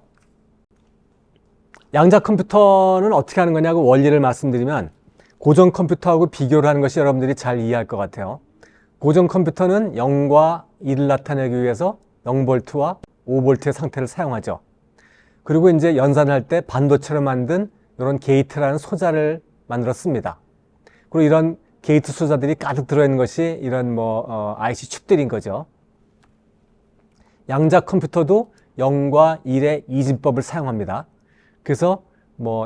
양자 컴퓨터는 어떻게 하는 거냐고 원리를 말씀드리면 고전 컴퓨터하고 비교를 하는 것이 여러분들이 잘 이해할 것 같아요. 고전 컴퓨터는 0과 1을 나타내기 위해서 0V와 5V의 상태를 사용하죠. 그리고 이제 연산할 때 반도체로 만든 이런 게이트라는 소자를 만들었습니다. 그리고 이런 게이트 소자들이 가득 들어있는 것이 이런 IC 칩들인 거죠. 양자 컴퓨터도 0과 1의 이진법을 사용합니다. 그래서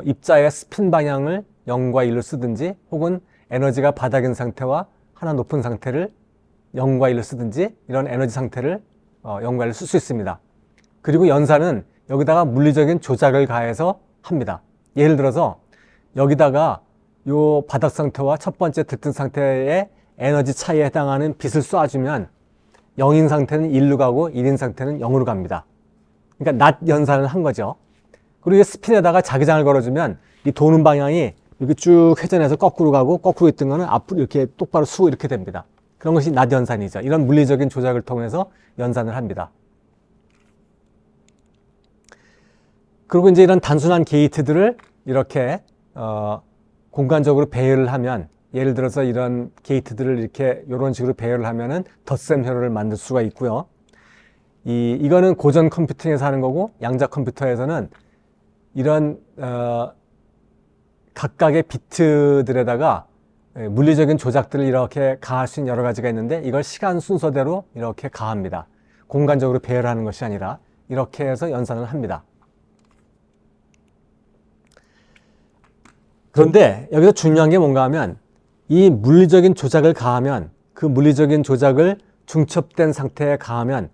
입자의 스핀 방향을 0과 1로 쓰든지 혹은 에너지가 바닥인 상태와 하나 높은 상태를 0과 1로 쓰든지 이런 에너지 상태를 0과 1로 쓸 수 있습니다. 그리고 연산은 여기다가 물리적인 조작을 가해서 합니다. 예를 들어서 여기다가 요 바닥 상태와 첫 번째 들뜬 상태의 에너지 차이에 해당하는 빛을 쏴주면 0인 상태는 1로 가고 1인 상태는 0으로 갑니다. 그러니까 낮 연산을 한 거죠. 그리고 이 스핀에다가 자기장을 걸어주면 이 도는 방향이 이렇게 쭉 회전해서 거꾸로 가고 거꾸로 있던 거는 앞으로 이렇게 똑바로 수고 이렇게 됩니다. 그런 것이 낮 연산이죠. 이런 물리적인 조작을 통해서 연산을 합니다. 그리고 이제 이런 단순한 게이트들을 이렇게 공간적으로 배열을 하면, 예를 들어서 이런 게이트들을 이런 식으로 배열을 하면은 덧셈 회로를 만들 수가 있고요. 이거는 고전 컴퓨팅에서 하는 거고, 양자 컴퓨터에서는 이런 각각의 비트들에다가 물리적인 조작들을 이렇게 가할 수 있는 여러 가지가 있는데, 이걸 시간 순서대로 이렇게 가합니다. 공간적으로 배열하는 것이 아니라 이렇게 해서 연산을 합니다. 그런데 여기서 중요한 게 뭔가 하면, 이 물리적인 조작을 가하면, 그 물리적인 조작을 중첩된 상태에 가하면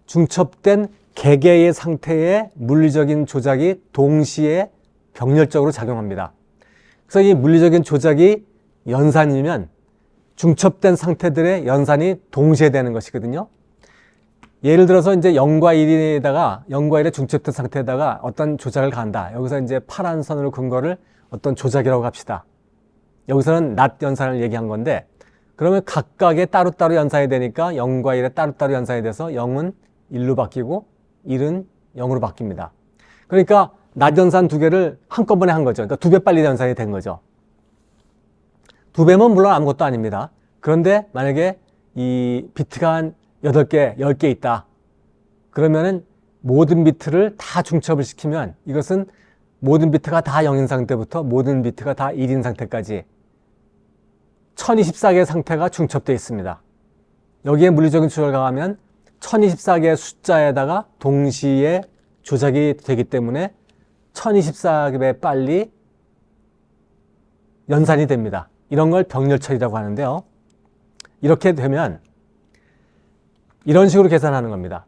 중첩된 개개의 상태의 물리적인 조작이 동시에 병렬적으로 작용합니다. 그래서 이 물리적인 조작이 연산이면 중첩된 상태들의 연산이 동시에 되는 것이거든요. 예를 들어서 이제 0과 1의 중첩된 상태에다가 어떤 조작을 가한다. 여기서 이제 파란 선으로 근 거를 어떤 조작이라고 합시다. 여기서는 낮 연산을 얘기한 건데, 그러면 각각의 따로따로 연산이 되니까 0과 1의 따로따로 연산이 돼서 0은 1로 바뀌고 1은 0으로 바뀝니다. 그러니까 낮 연산 두 개를 한꺼번에 한 거죠. 그러니까 2배 빨리 연산이 된 거죠. 2배면 물론 아무것도 아닙니다. 그런데 만약에 이 비트가 한 8개, 10개 있다. 그러면은 모든 비트를 다 중첩을 시키면 이것은 모든 비트가 다 0인 상태부터 모든 비트가 다 1인 상태까지 1024개의 상태가 중첩되어 있습니다. 여기에 물리적인 조작을 가하면 1024개의 숫자에다가 동시에 조작이 되기 때문에 1024배 빨리 연산이 됩니다. 이런 걸 병렬 처리라고 하는데요. 이렇게 되면 이런 식으로 계산하는 겁니다.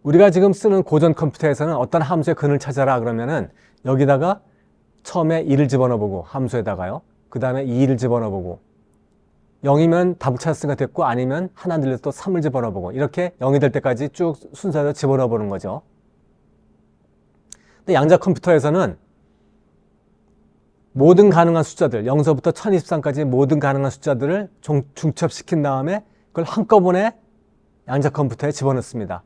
우리가 지금 쓰는 고전 컴퓨터에서는 어떤 함수의 근을 찾아라 그러면은 여기다가 처음에 1을 집어넣어보고, 함수에다가요. 그 다음에 2를 집어넣어보고, 0이면 답을 찾았으니까 됐고, 아니면 하나 늘려서 또 3을 집어넣어보고, 이렇게 0이 될 때까지 쭉 순서대로 집어넣어보는 거죠. 근데 양자 컴퓨터에서는 모든 가능한 숫자들, 0서부터 1023까지 모든 가능한 숫자들을 중첩시킨 다음에 그걸 한꺼번에 양자 컴퓨터에 집어넣습니다.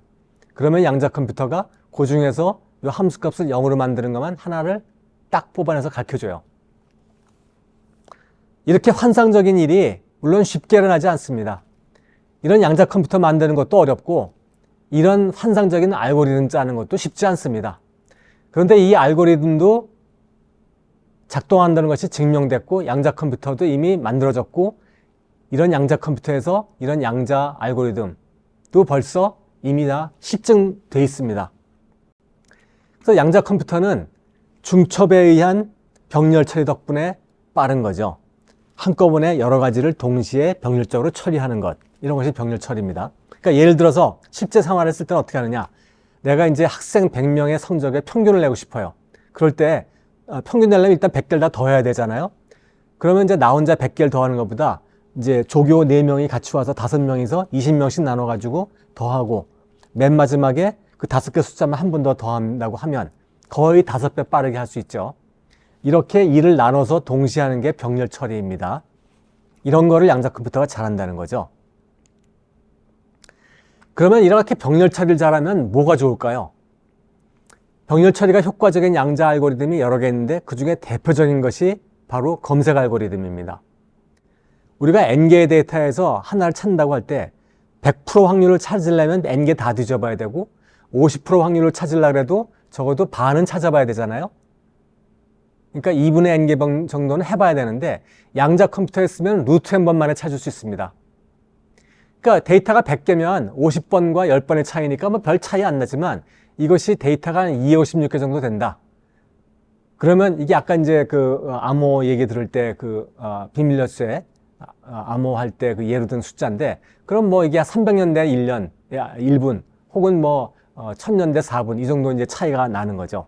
그러면 양자 컴퓨터가 그 중에서 이 함수값을 0으로 만드는 것만 하나를 딱 뽑아내서 가르쳐줘요. 이렇게 환상적인 일이 물론 쉽게 일어나지 않습니다. 이런 양자 컴퓨터 만드는 것도 어렵고 이런 환상적인 알고리즘 짜는 것도 쉽지 않습니다. 그런데 이 알고리즘도 작동한다는 것이 증명됐고 양자 컴퓨터도 이미 만들어졌고, 이런 양자 컴퓨터에서 이런 양자 알고리즘도 벌써 이미 다 실증돼 있습니다. 그래서 양자 컴퓨터는 중첩에 의한 병렬 처리 덕분에 빠른 거죠. 한꺼번에 여러 가지를 동시에 병렬적으로 처리하는 것, 이런 것이 병렬 처리입니다. 그러니까 예를 들어서 실제 생활을 했을 때는 어떻게 하느냐, 내가 이제 학생 100명의 성적에 평균을 내고 싶어요. 그럴 때 평균 내려면 일단 100개를 다 더해야 되잖아요. 그러면 이제 나 혼자 100개를 더하는 것보다 이제 조교 4명이 같이 와서 5명이서 20명씩 나눠가지고 더하고, 맨 마지막에 그 5개 숫자만 한 번 더 더한다고 하면 거의 5배 빠르게 할 수 있죠. 이렇게 일을 나눠서 동시에 하는 게 병렬 처리입니다. 이런 거를 양자 컴퓨터가 잘한다는 거죠. 그러면 이렇게 병렬 처리를 잘하면 뭐가 좋을까요? 병렬 처리가 효과적인 양자 알고리즘이 여러 개 있는데 그 중에 대표적인 것이 바로 검색 알고리즘입니다. 우리가 n개의 데이터에서 하나를 찾는다고 할 때 100% 확률을 찾으려면 n개 다 뒤져봐야 되고 50% 확률을 찾으려고 해도 적어도 반은 찾아봐야 되잖아요. 그러니까 2분의 n개 정도는 해봐야 되는데 양자 컴퓨터에 쓰면 루트 n 번 만에 찾을 수 있습니다. 그러니까 데이터가 100개면 50번과 10번의 차이니까 뭐 별 차이 안 나지만 이것이 데이터가 한 256개 정도 된다. 그러면 이게 아까 이제 그 암호 얘기 들을 때 그 비밀 열쇠 암호할 때 그 예로 든 숫자인데 그럼 뭐 이게 300년 대 1년, 1분 혹은 뭐 1000년 대 4분 이 정도 이제 차이가 나는 거죠.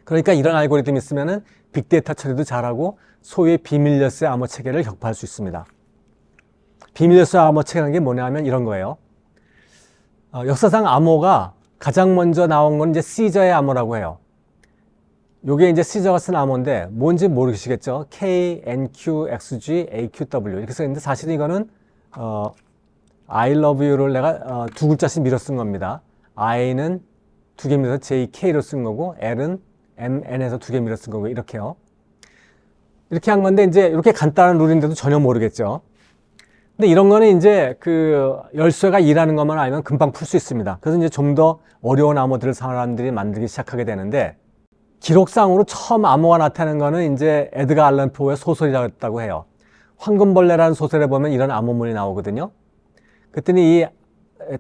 그러니까 이런 알고리즘이 있으면은 빅데이터 처리도 잘하고 소위의 비밀 열쇠 암호 체계를 격파할 수 있습니다. 비밀 열쇠 암호 체계라는 게 뭐냐 하면 이런 거예요. 역사상 암호가 가장 먼저 나온 건 이제 시저의 암호라고 해요. 요게 이제 시저가 쓴 암호인데 뭔지 모르시겠죠? K, N, Q, X, G, A, Q, W 이렇게 써 있는데 사실 이거는 I love you를 내가 두 글자씩 밀어 쓴 겁니다. I는 두 개 밀어서 J, K로 쓴 거고 L은 M, N에서 두 개 밀어 쓴 거고 이렇게요. 이렇게 한 건데 이제 이렇게 간단한 룰인데도 전혀 모르겠죠. 근데 이런 거는 이제 그 열쇠가 일하는 것만 알면 금방 풀 수 있습니다. 그래서 이제 좀 더 어려운 암호들을 사람들이 만들기 시작하게 되는데 기록상으로 처음 암호가 나타나는 거는 이제 에드가 알런 포의 소설이라고 해요. 황금벌레라는 소설에 보면 이런 암호문이 나오거든요. 그랬더니 이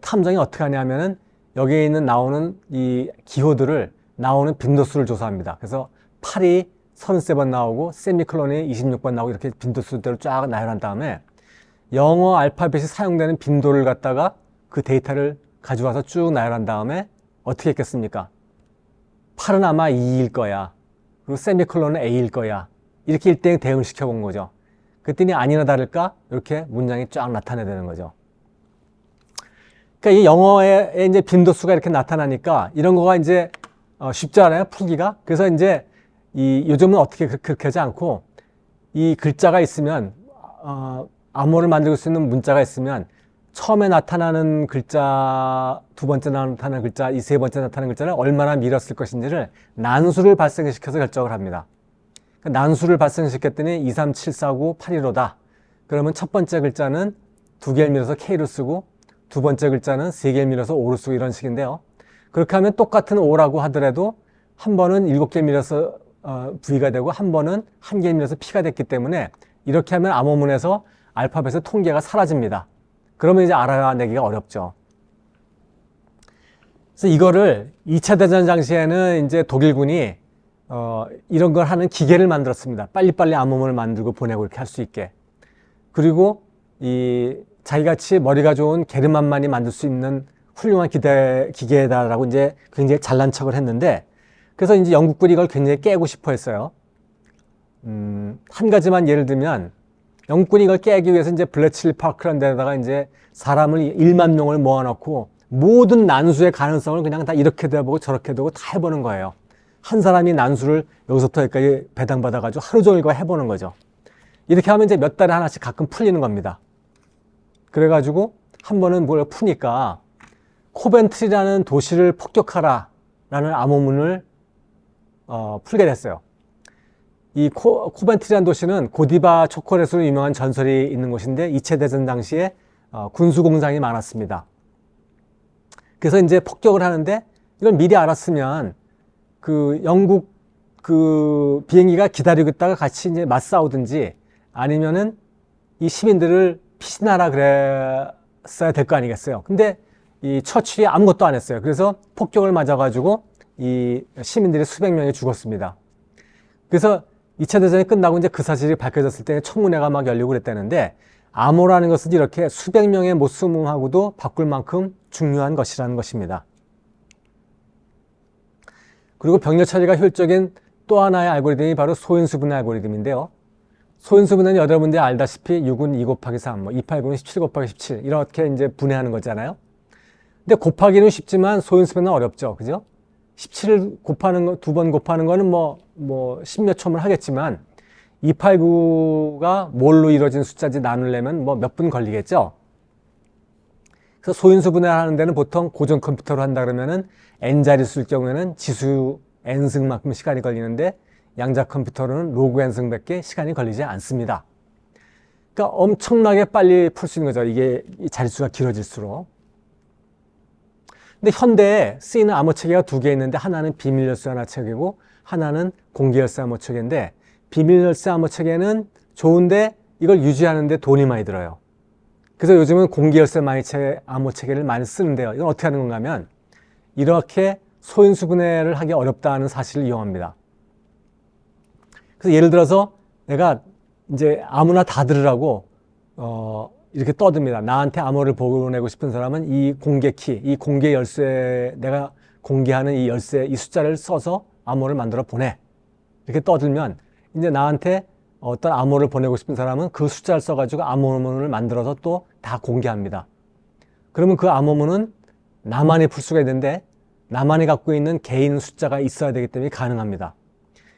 탐정이 어떻게 하냐면은 여기에 있는 나오는 이 기호들을 나오는 빈도수를 조사합니다. 그래서 8이 33번 나오고 세미콜론이 26번 나오고 이렇게 빈도수대로 쫙 나열한 다음에 영어 알파벳이 사용되는 빈도를 갖다가 그 데이터를 가져와서 쭉 나열한 다음에 어떻게 했겠습니까? 8은 아마 2일 거야. 그리고 세미콜론은 A일 거야. 이렇게 일대에 대응을 시켜본 거죠. 그랬더니 아니나 다를까 이렇게 문장이 쫙 나타내는 거죠. 그러니까 이 영어에 이제 빈도수가 이렇게 나타나니까 이런 거가 이제 쉽지 않아요, 풀기가. 그래서 이제 요즘은 어떻게 그렇게 하지 않고 이 글자가 있으면 암호를 만들 수 있는 문자가 있으면 처음에 나타나는 글자, 두 번째 나타나는 글자, 이 세 번째 나타나는 글자를 얼마나 밀었을 것인지를 난수를 발생시켜서 결정을 합니다. 그러니까 난수를 발생시켰더니 2, 3, 7, 4, 9, 8, 1호다. 그러면 첫 번째 글자는 두 개를 밀어서 K로 쓰고 두 번째 글자는 세 개를 밀어서 O로 쓰고 이런 식인데요. 그렇게 하면 똑같은 O라고 하더라도 한 번은 7개 밀어서 V가 되고 한 번은 한 개 밀어서 P가 됐기 때문에 이렇게 하면 암호문에서 알파벳의 통계가 사라집니다. 그러면 이제 알아내기가 어렵죠. 그래서 이거를 2차 대전 당시에는 이제 독일군이 이런 걸 하는 기계를 만들었습니다. 빨리빨리 암호문을 만들고 보내고 이렇게 할 수 있게. 그리고 이 자기같이 머리가 좋은 게르만만이 만들 수 있는 훌륭한 기계다라고 이제 굉장히 잘난 척을 했는데 그래서 이제 영국군이 이걸 굉장히 깨고 싶어 했어요. 한 가지만 예를 들면 영국군이 이걸 깨기 위해서 이제 블래칠리 파크라는 데다가 이제 사람을 1만 명을 모아놓고 모든 난수의 가능성을 그냥 다 이렇게도 해보고 저렇게도 해보고 다 해보는 거예요. 한 사람이 난수를 여기서부터 여기까지 배당받아가지고 하루 종일 그거 해보는 거죠. 이렇게 하면 이제 몇 달에 하나씩 가끔 풀리는 겁니다. 그래가지고 한 번은 뭘 푸니까 코벤트리라는 도시를 폭격하라 라는 암호문을 풀게 됐어요. 이 코벤트리라는 도시는 고디바 초콜릿으로 유명한 전설이 있는 곳인데 2차 대전 당시에 군수 공장이 많았습니다. 그래서 이제 폭격을 하는데 이걸 미리 알았으면 그 영국 그 비행기가 기다리고 있다가 같이 이제 맞싸우든지 아니면은 이 시민들을 피신하라 그랬어야 될 거 아니겠어요. 근데 이 처칠이 아무것도 안 했어요. 그래서 폭격을 맞아가지고 이 시민들이 수백 명이 죽었습니다. 그래서 2차 대전이 끝나고 이제 그 사실이 밝혀졌을 때 청문회가 막 열리고 그랬다는데 암호라는 것은 이렇게 수백 명의 목숨하고도 바꿀 만큼 중요한 것이라는 것입니다. 그리고 병렬 처리가 효율적인 또 하나의 알고리즘이 바로 소인수분해 알고리즘인데요. 소인수분해는 여러분들이 알다시피 6은 2 곱하기 3, 289는 17 곱하기 17 이렇게 이제 분해하는 거잖아요. 근데 곱하기는 쉽지만 소인수분해는 어렵죠. 그죠? 17을 곱하는 거, 두 번 곱하는 거는 뭐 10몇 초면 하겠지만 289가 뭘로 이루어진 숫자인지 나누려면 뭐 몇 분 걸리겠죠. 그래서 소인수 분해하는 데는 보통 고전 컴퓨터로 한다 그러면은 n자릿수일 경우에는 지수 n승만큼 시간이 걸리는데 양자 컴퓨터로는 로그 n승밖에 시간이 걸리지 않습니다. 그러니까 엄청나게 빨리 풀 수 있는 거죠. 이게 이 자릿수가 길어질수록. 근데 현대에 쓰이는 암호 체계가 두 개 있는데 하나는 비밀 열쇠 암호 체계고 하나는 공개 열쇠 암호 체계인데 비밀 열쇠 암호 체계는 좋은데 이걸 유지하는데 돈이 많이 들어요. 그래서 요즘은 공개 열쇠 암호 체계를 많이 쓰는데요. 이건 어떻게 하는 건가 하면 이렇게 소인수 분해를 하기 어렵다는 사실을 이용합니다. 그래서 예를 들어서 내가 이제 아무나 다 들으라고 이렇게 떠듭니다. 나한테 암호를 보내고 싶은 사람은 이 공개 키, 이 공개 열쇠, 내가 공개하는 이 열쇠, 이 숫자를 써서 암호를 만들어 보내. 이렇게 떠들면 이제 나한테 어떤 암호를 보내고 싶은 사람은 그 숫자를 써가지고 암호문을 만들어서 또 다 공개합니다. 그러면 그 암호문은 나만이 풀 수가 있는데 나만이 갖고 있는 개인 숫자가 있어야 되기 때문에 가능합니다.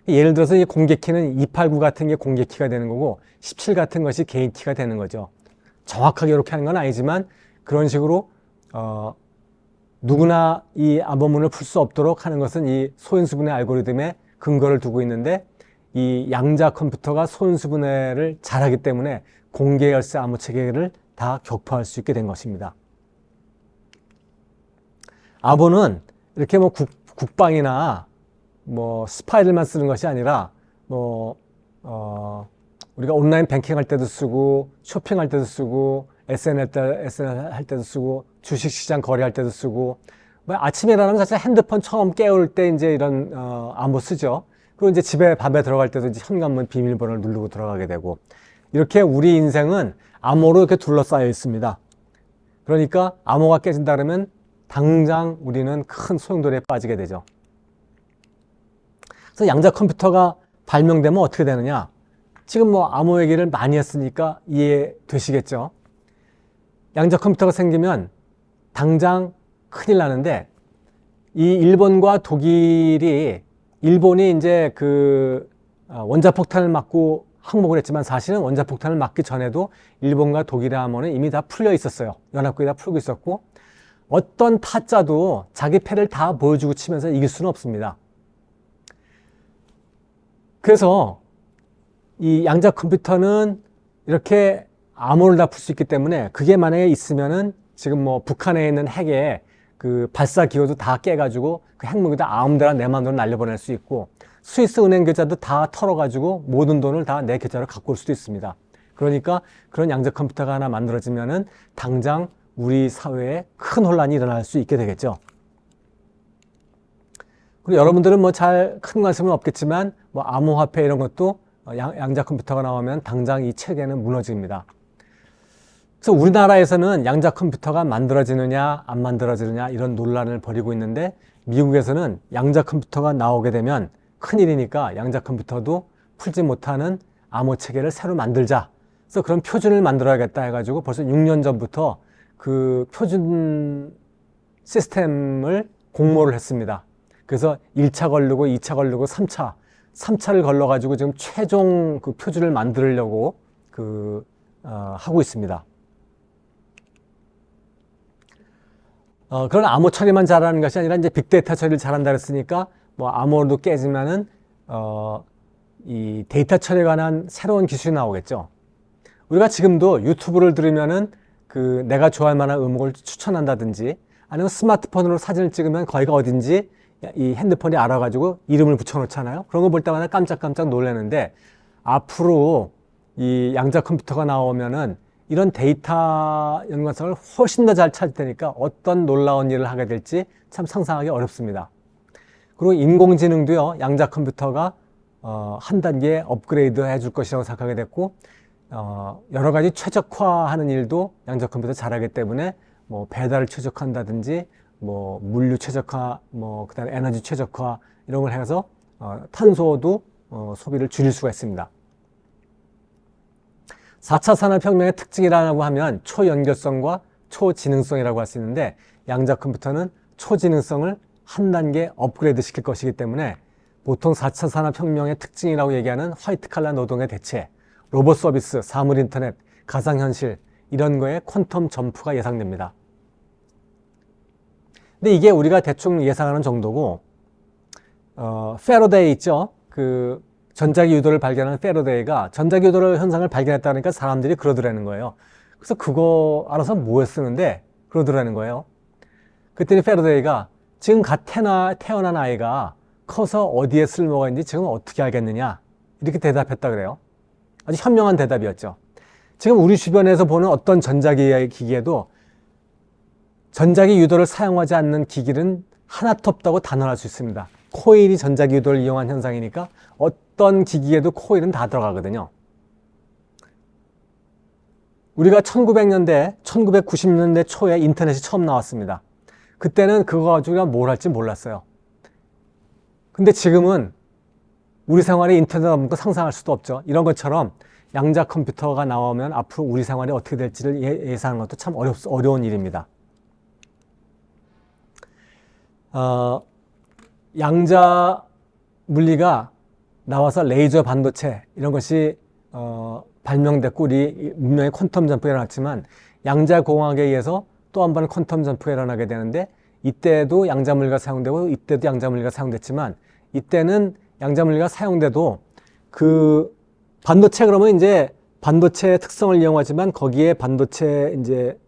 예를 들어서 이 공개 키는 289 같은 게 공개 키가 되는 거고 17 같은 것이 개인 키가 되는 거죠. 정확하게 이렇게 하는 건 아니지만 그런 식으로 누구나 이 암호문을 풀 수 없도록 하는 것은 이 소인수분해 알고리즘에 근거를 두고 있는데 이 양자 컴퓨터가 소인수분해를 잘하기 때문에 공개 열쇠 암호 체계를 다 격파할 수 있게 된 것입니다. 암호는 이렇게 뭐 국방이나 뭐 스파이들만 쓰는 것이 아니라 우리가 온라인 뱅킹 할 때도 쓰고 쇼핑할 때도 쓰고 SNS 할 때도 쓰고 주식시장 거래할 때도 쓰고 뭐 아침에 일어나면 사실 핸드폰 처음 깨울 때 이제 이런 암호 쓰죠. 그리고 이제 집에 밤에 들어갈 때도 이제 현관문 비밀번호를 누르고 들어가게 되고 이렇게 우리 인생은 암호로 이렇게 둘러싸여 있습니다. 그러니까 암호가 깨진다 그러면 당장 우리는 큰 소용돌이에 빠지게 되죠. 그래서 양자 컴퓨터가 발명되면 어떻게 되느냐? 지금 뭐 암호 얘기를 많이 했으니까 이해되시겠죠? 양자 컴퓨터가 생기면 당장 큰일 나는데 이 일본과 독일이 일본이 이제 그 원자폭탄을 맞고 항복을 했지만 사실은 원자폭탄을 맞기 전에도 일본과 독일의 암호는 이미 다 풀려 있었어요. 연합국이 다 풀고 있었고 어떤 타짜도 자기 패를 다 보여주고 치면서 이길 수는 없습니다. 그래서 이 양자 컴퓨터는 이렇게 암호를 다 풀 수 있기 때문에 그게 만약에 있으면은 지금 뭐 북한에 있는 핵에 그 발사 기호도 다 깨가지고 그 핵무기도 아무데나 내 마음대로 날려보낼 수 있고 스위스 은행 계좌도 다 털어가지고 모든 돈을 다 내 계좌로 갖고 올 수도 있습니다. 그러니까 그런 양자 컴퓨터가 하나 만들어지면은 당장 우리 사회에 큰 혼란이 일어날 수 있게 되겠죠. 그리고 여러분들은 뭐 잘 큰 관심은 없겠지만 뭐 암호화폐 이런 것도 양자 컴퓨터가 나오면 당장 이 체계는 무너집니다. 그래서 우리나라에서는 양자 컴퓨터가 만들어지느냐 안 만들어지느냐 이런 논란을 벌이고 있는데 미국에서는 양자 컴퓨터가 나오게 되면 큰일이니까 양자 컴퓨터도 풀지 못하는 암호 체계를 새로 만들자. 그래서 그런 표준을 만들어야겠다 해가지고 벌써 6년 전부터 그 표준 시스템을 공모를 했습니다. 그래서 1차 걸르고 2차 걸르고 3차를 걸러가지고 지금 최종 그 표준을 만들려고 하고 있습니다. 그런 암호 처리만 잘하는 것이 아니라 이제 빅데이터 처리를 잘한다 그랬으니까 뭐 암호도 깨지면은 이 데이터 처리에 관한 새로운 기술이 나오겠죠. 우리가 지금도 유튜브를 들으면은 그 내가 좋아할 만한 음악을 추천한다든지 아니면 스마트폰으로 사진을 찍으면 거기가 어딘지 이 핸드폰이 알아가지고 이름을 붙여놓잖아요. 그런 거 볼 때마다 깜짝깜짝 놀라는데 앞으로 이 양자 컴퓨터가 나오면은 이런 데이터 연관성을 훨씬 더 잘 찾을 테니까 어떤 놀라운 일을 하게 될지 참 상상하기 어렵습니다. 그리고 인공지능도요, 양자 컴퓨터가 한 단계 업그레이드 해줄 것이라고 생각하게 됐고 여러 가지 최적화하는 일도 양자 컴퓨터 잘하기 때문에 뭐 배달을 최적화한다든지 뭐 물류 최적화, 뭐 그다음에 에너지 최적화 이런 걸 해서 탄소도 소비를 줄일 수가 있습니다. 4차 산업혁명의 특징이라고 하면 초연결성과 초지능성이라고 할 수 있는데 양자 컴퓨터는 초지능성을 한 단계 업그레이드 시킬 것이기 때문에 보통 4차 산업혁명의 특징이라고 얘기하는 화이트 칼라 노동의 대체, 로봇 서비스, 사물 인터넷, 가상현실 이런 거에 퀀텀 점프가 예상됩니다. 근데 이게 우리가 대충 예상하는 정도고, 패러데이 있죠? 그 전자기 유도를 발견한 패러데이가 전자기 유도 현상을 발견했다니까 사람들이 그러더라는 거예요. 그래서 그거 알아서 뭐에 쓰는데 그러더라는 거예요. 그랬더니 패러데이가 지금 갓 태어난 아이가 커서 어디에 쓸모가 있는지 지금 어떻게 알겠느냐, 이렇게 대답했다 그래요. 아주 현명한 대답이었죠. 지금 우리 주변에서 보는 어떤 전자기기에도 전자기 유도를 사용하지 않는 기기는 하나도 없다고 단언할 수 있습니다. 코일이 전자기 유도를 이용한 현상이니까 어떤 기기에도 코일은 다 들어가거든요. 우리가 1900년대, 1990년대 초에 인터넷이 처음 나왔습니다. 그때는 그거 가지고 우리가 뭘 할지 몰랐어요. 근데 지금은 우리 생활에 인터넷 없는 거 상상할 수도 없죠. 이런 것처럼 양자 컴퓨터가 나오면 앞으로 우리 생활이 어떻게 될지를 예상하는 것도 참 어려운 일입니다. 양자 물리가 나와서 레이저 반도체 이런 것이 발명됐고 우리 문명의 퀀텀 점프가 일어났지만, 양자 공학에 의해서 또 한 번 퀀텀 점프가 일어나게 되는데, 이때도 양자 물리가 사용되고 이때도 양자 물리가 사용됐지만, 이때는 양자 물리가 사용돼도 그 반도체, 그러면 이제 반도체의 특성을 이용하지만 거기에 반도체 이제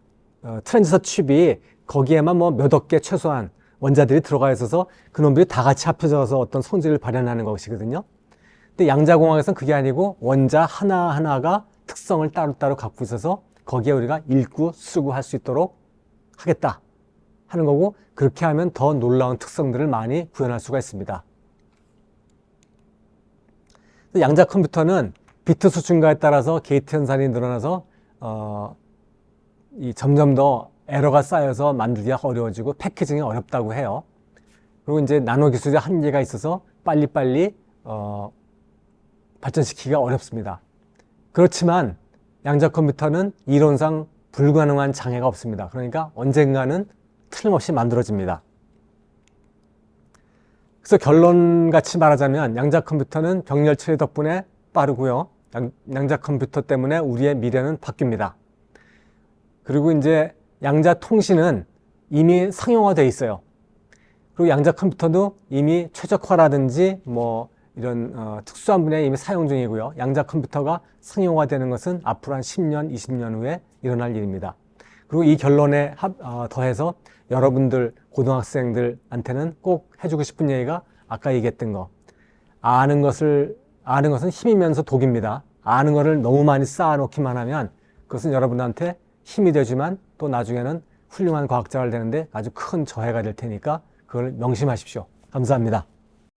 트랜지스터 칩이 거기에만 뭐 몇억 개 최소한 원자들이 들어가 있어서 그놈들이 다 같이 합쳐져서 어떤 성질을 발현하는 것이거든요. 근데 양자공학에서는 그게 아니고 원자 하나하나가 특성을 따로따로 갖고 있어서 거기에 우리가 읽고 쓰고 할 수 있도록 하겠다 하는 거고, 그렇게 하면 더 놀라운 특성들을 많이 구현할 수가 있습니다. 양자 컴퓨터는 비트 수 증가에 따라서 게이트 현상이 늘어나서 점점 더 에러가 쌓여서 만들기가 어려워지고 패키징이 어렵다고 해요. 그리고 이제 나노 기술의 한계가 있어서 빨리빨리 발전시키기가 어렵습니다. 그렇지만 양자 컴퓨터는 이론상 불가능한 장애가 없습니다. 그러니까 언젠가는 틀림없이 만들어집니다. 그래서 결론같이 말하자면 양자 컴퓨터는 병렬 처리 덕분에 빠르고요. 양자 컴퓨터 때문에 우리의 미래는 바뀝니다. 그리고 이제 양자 통신은 이미 상용화되어 있어요. 그리고 양자 컴퓨터도 이미 최적화라든지 뭐 이런 특수한 분야에 이미 사용 중이고요. 양자 컴퓨터가 상용화되는 것은 앞으로 한 10년, 20년 후에 일어날 일입니다. 그리고 이 결론에 더해서 여러분들 고등학생들한테는 꼭 해주고 싶은 얘기가 아까 얘기했던 거. 아는 것은 힘이면서 독입니다. 아는 거를 너무 많이 쌓아놓기만 하면 그것은 여러분한테 힘이 되지만 또 나중에는 훌륭한 과학자가 되는데 아주 큰 저해가 될 테니까 그걸 명심하십시오. 감사합니다.